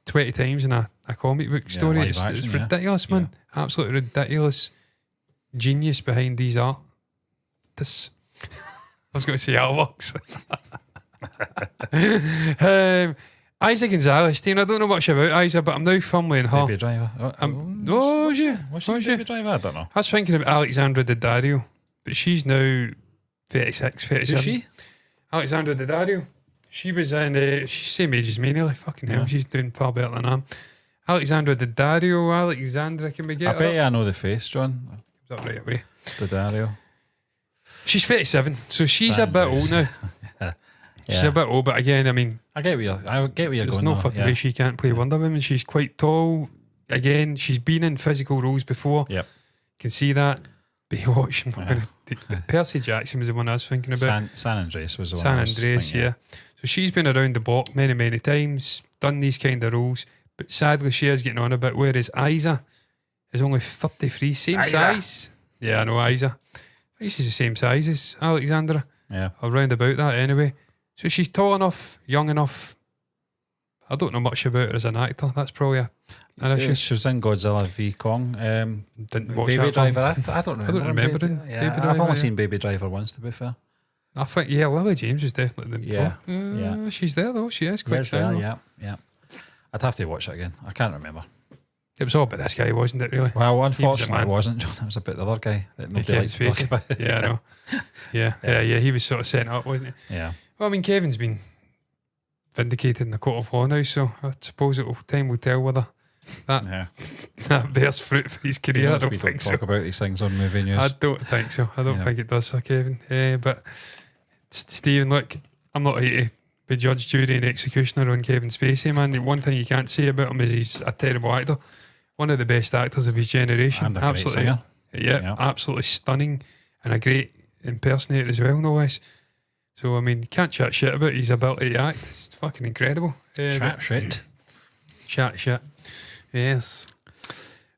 20 times in a comic book story. It's ridiculous, man. Absolutely ridiculous genius behind these art. I was going to say artworks. Isa Gonzalez, Stephen, I don't know much about Isa, but I'm now firmly in her. Baby Driver. Was she? Was she Baby Driver? I don't know. I was thinking of Alexandra Daddario, but she's now 36, 37. Is she? Alexandra Daddario. She was in, she's same age as me nearly. Fucking hell, she's doing far better than I am. Alexandra Daddario, Alexandra, can we get I bet you I know the face, John. Is that right away? Daddario. She's 37, so she's a bit old now. She's a bit old, but again, I mean, I get where you're going. There's no fucking way she can't play Wonder Woman. She's quite tall. Again, she's been in physical roles before. Yep. Can see that. Baywatch. Percy Jackson was the one I was thinking about. San Andreas was the one. San Andreas, yeah. So she's been around the block many, many times, done these kind of roles, but sadly she is getting on a bit, whereas Isa is only 33, same size. Yeah, I know Isa. I think she's the same size as Alexandra. Yeah. Around about that anyway. So she's tall enough, young enough. I don't know much about her as an actor. That's probably an issue. She was in Godzilla v Kong. Didn't watch Baby that Driver. film. I don't remember. I don't remember Baby, it. yeah, Baby I've only Driver, seen Baby Driver once, to be fair. I think, Lily James was definitely the Yeah. She's there though. She is quite there, shy. yeah. I'd have to watch it again. I can't remember. It was all about this guy, wasn't it, really? Well, unfortunately, it wasn't. It was about the other guy that nobody likes to talk about. Yeah, I know. Yeah. He was sort of setting up, wasn't he? Yeah. Well, I mean, Kevin's been vindicated in the court of law now, so I suppose time will tell whether that bears fruit for his career. I don't think so. Talk about these things on movie news. I don't think so. I don't think it does for Kevin. But Stephen, look, I'm not here to be judge, jury and executioner on Kevin Spacey, man. The one thing you can't say about him is he's a terrible actor. One of the best actors of his generation. And a great singer. Yeah, absolutely stunning and a great impersonator as well, no less. So, I mean, you can't chat shit about his ability to act. It's fucking incredible. Chat shit. Chat shit. Yes.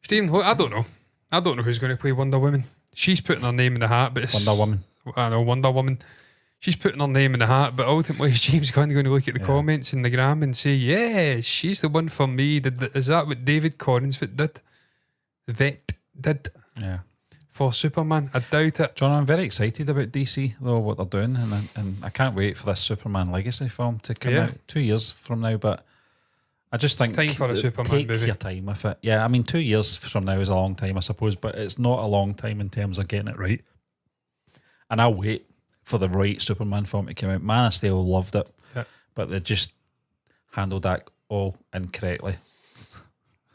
Stephen, I don't know. I don't know who's going to play Wonder Woman. She's putting her name in the hat, but it's... Wonder Woman. I know, Wonder Woman. She's putting her name in the hat, but ultimately is James Gunn going to look at the comments in the gram and say, yeah, she's the one for me. Is that what David Cornsford did? Yeah. for Superman. I doubt it. John, I'm very excited about DC, though, what they're doing, and I can't wait for this Superman Legacy film to come out 2 years from now, but I just think it's time for a Superman take movie. your time with it. Yeah, I mean, 2 years from now is a long time, I suppose, but it's not a long time in terms of getting it right. And I'll wait for the right Superman film to come out. Man of Steel loved it, but they just handled that all incorrectly.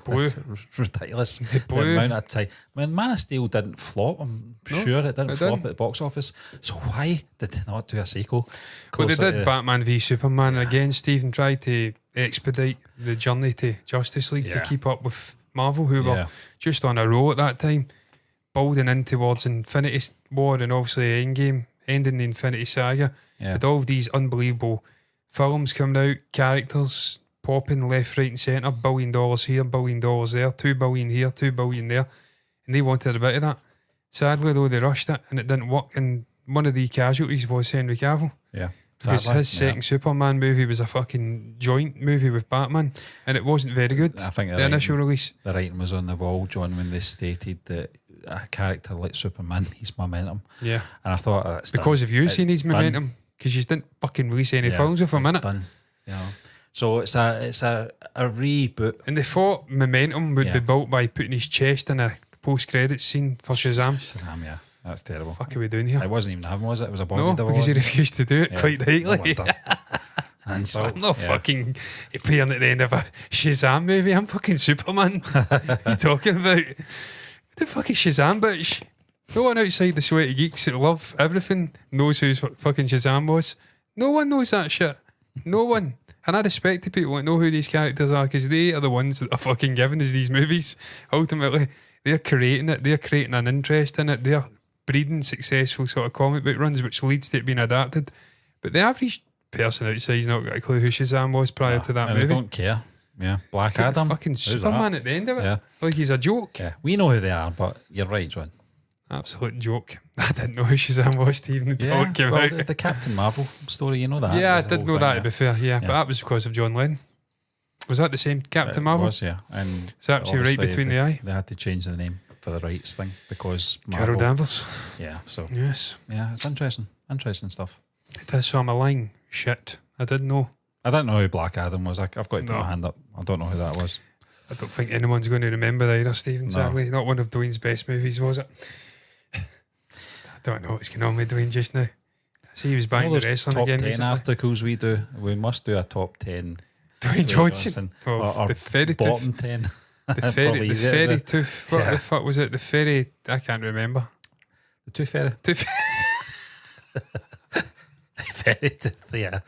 It's ridiculous. The amount of time. When Man of Steel didn't flop, I'm sure it didn't flop at the box office. So why did they not do a sequel? Well, they did Batman v Superman again. Stephen tried to expedite the journey to Justice League to keep up with Marvel, who were just on a roll at that time, building in towards Infinity War and obviously Endgame, ending the Infinity Saga. With all of these unbelievable films coming out, characters popping left, right and centre, $1 billion here, $1 billion there, $2 billion here, $2 billion there, and they wanted a bit of that. Sadly though, they rushed it and it didn't work, and one of the casualties was Henry Cavill. Because his second Superman movie was a fucking joint movie with Batman, and it wasn't very good. I think the initial release. The writing was on the wall, John, when they stated that a character like Superman needs momentum. And I thought that's because done. of you seen his momentum, because you didn't fucking release any films with him in it. Done. So it's a reboot. And they thought momentum would be built by putting his chest in a post-credits scene for Shazam. Shazam, that's terrible. What are we doing here? It wasn't even him, was it? It was a body double. No, because he refused to do it, quite rightly. And so, I'm not fucking appearing at the end of a Shazam movie. I'm fucking Superman. What are you talking about? What the fuck is Shazam, bitch? No one outside the sweaty geeks that love everything knows who fucking Shazam was. No one knows that shit. No one. And I respect the people that know who these characters are, because they are the ones that are fucking giving us these movies. Ultimately, they're creating it. They're creating an interest in it. They're breeding successful sort of comic book runs, which leads to it being adapted. But the average person outside's not got a clue who Shazam was prior to that movie. They don't care. Black Adam. Fucking Superman at the end of it. Like he's a joke. We know who they are, but you're right, John. Absolute joke. I didn't know who Shazam was, Stephen, until it came out. The Captain Marvel story, you know that. Yeah, I did know that, to be fair, but that was because of John Lennon. Was that the same Captain Marvel? It was, and it's actually right between the eye. They had to change the name for the rights thing because Marvel. Carol Danvers. So. Yes. Yeah, it's interesting. Interesting stuff. It is, so I'm a lying shit. I didn't know. I don't know who Black Adam was. I've got to put my hand up. I don't know who that was. I don't think anyone's going to remember either, Stephen, sadly. Not one of Dwayne's best movies, was it? I don't know what's going on with Dwayne just now. See, he was back in the wrestling again. Top 10 articles we do. We must do a top 10. Dwayne Johnson. Or the fairy bottom 10. The fairy tooth. What the fuck was it? The fairy. I can't remember. The tooth fairy. Fairy tooth, yeah.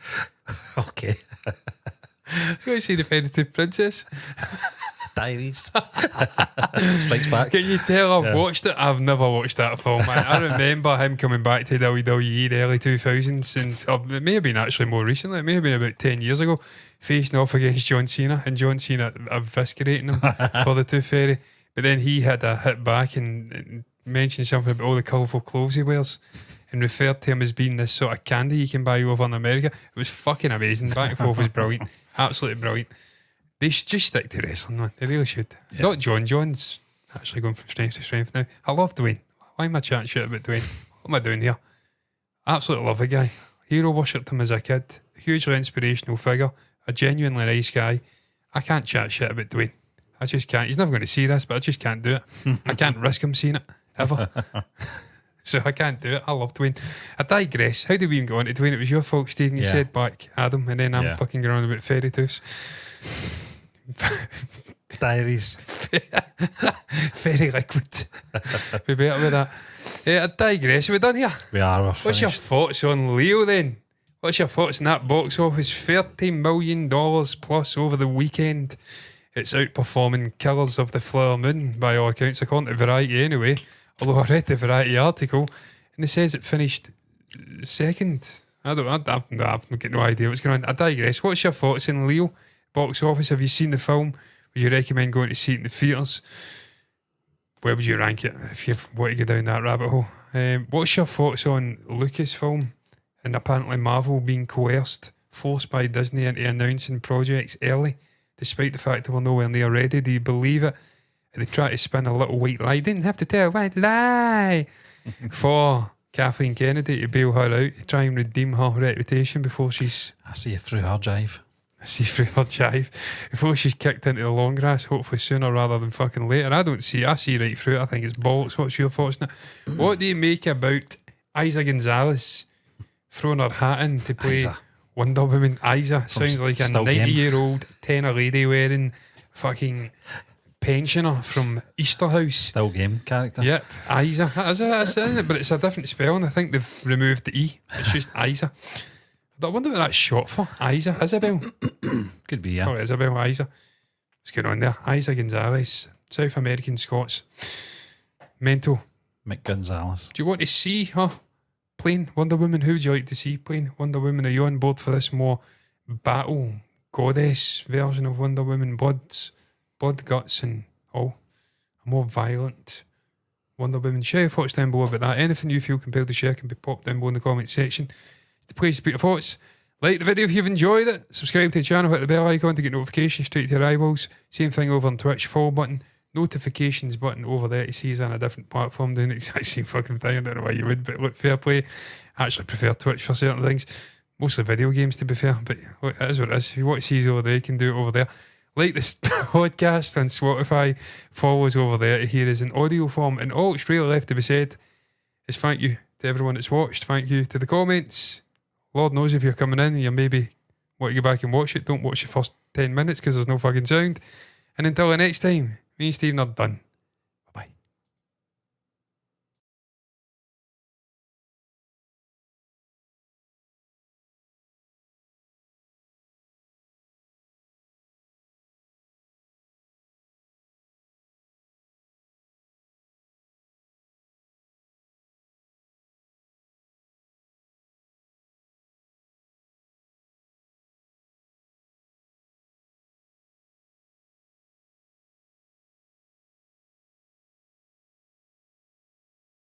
Okay. I was going to say the fairy tooth princess. Diaries. Strikes Back. Can you tell I've watched it? I've never watched that film, man. I remember him coming back to WWE in the early 2000s, and it may have been actually more recently, it may have been about 10 years ago, facing off against John Cena, and John Cena eviscerating him for the Tooth Fairy. But then he had a hit back and mentioned something about all the colourful clothes he wears and referred to him as being this sort of candy you can buy over in America. It was fucking amazing. Back and forth was brilliant. Absolutely brilliant. They should just stick to wrestling, man. They really should. Not John. John's actually going from strength to strength now. I love Dwayne. Why am I chatting shit about Dwayne? What am I doing here? Absolutely love the guy. Hero worshipped him as a kid. Hugely inspirational figure. A genuinely nice guy. I can't chat shit about Dwayne. I just can't. He's never going to see this, but I just can't do it. I can't risk him seeing it, ever. So I can't do it. I love Dwayne. I digress. How did we even go on to Dwayne? It was your fault, Stephen. You said Black Adam, and then I'm fucking going on about fairy tooths. Diaries. Fairy liquid. Be better with that. I digress. Are we done here? We are. What's your thoughts on Leo then? What's your thoughts on that box office? $30 million plus over the weekend. It's outperforming Killers of the Flower Moon by all accounts, according to Variety anyway. Although I read the Variety article and it says it finished second. I've got no idea what's going on. I digress. What's your thoughts on Leo? Box office, have you seen the film? Would you recommend going to see it in the theatres? Where would you rank it if you want to go down that rabbit hole? What's your thoughts on Lucasfilm and apparently Marvel being forced by Disney into announcing projects early, despite the fact they were nowhere near ready? Do you believe it? they try to spin a little white lie. Didn't have to tell a white lie for Kathleen Kennedy to bail her out, to try and redeem her reputation before she's... I see you through her jive. Before she's kicked into the long grass, hopefully sooner rather than fucking later. I see right through it. I think it's bollocks. What's your thoughts on it? What do you make about Isa Gonzalez throwing her hat in to play Wonder Woman? Isa sounds like a 90-year-old tenor lady wearing fucking pensioner from Easter House. Still game character. Yep, Isa. That's it, but it's a different spelling. I think they've removed the E. It's just Isa. I wonder what that's short for. Isa. Isabel. Could be, yeah. Oh, Isabel, Isa. What's going on there? Isa Gonzalez. South American Scots. Mental. McGonzalez. Do you want to see her playing Wonder Woman? Who would you like to see playing Wonder Woman? Are you on board for this more battle goddess version of Wonder Woman? Blood, guts and all. A more violent Wonder Woman. Share your thoughts down below about that. Anything you feel compelled to share can be popped down below in the comment section. It's the place to put your thoughts. Like the video if you've enjoyed it. Subscribe to the channel, hit the bell icon to get notifications straight to your eyeballs. Same thing over on Twitch. Follow button. Notifications button over there to see us on a different platform doing the exact same fucking thing. I don't know why you would, but look, fair play. I actually prefer Twitch for certain things. Mostly video games, to be fair, but look, it is what it is. If you want to see us over there, you can do it over there. Like this podcast on Spotify. Follow us over there to hear us in audio form. And all that's really left to be said is thank you to everyone that's watched. Thank you to the comments. Lord knows if you're coming in and you maybe want to go back and watch it, don't watch the first 10 minutes because there's no fucking sound. And until the next time, me and Stephen are done.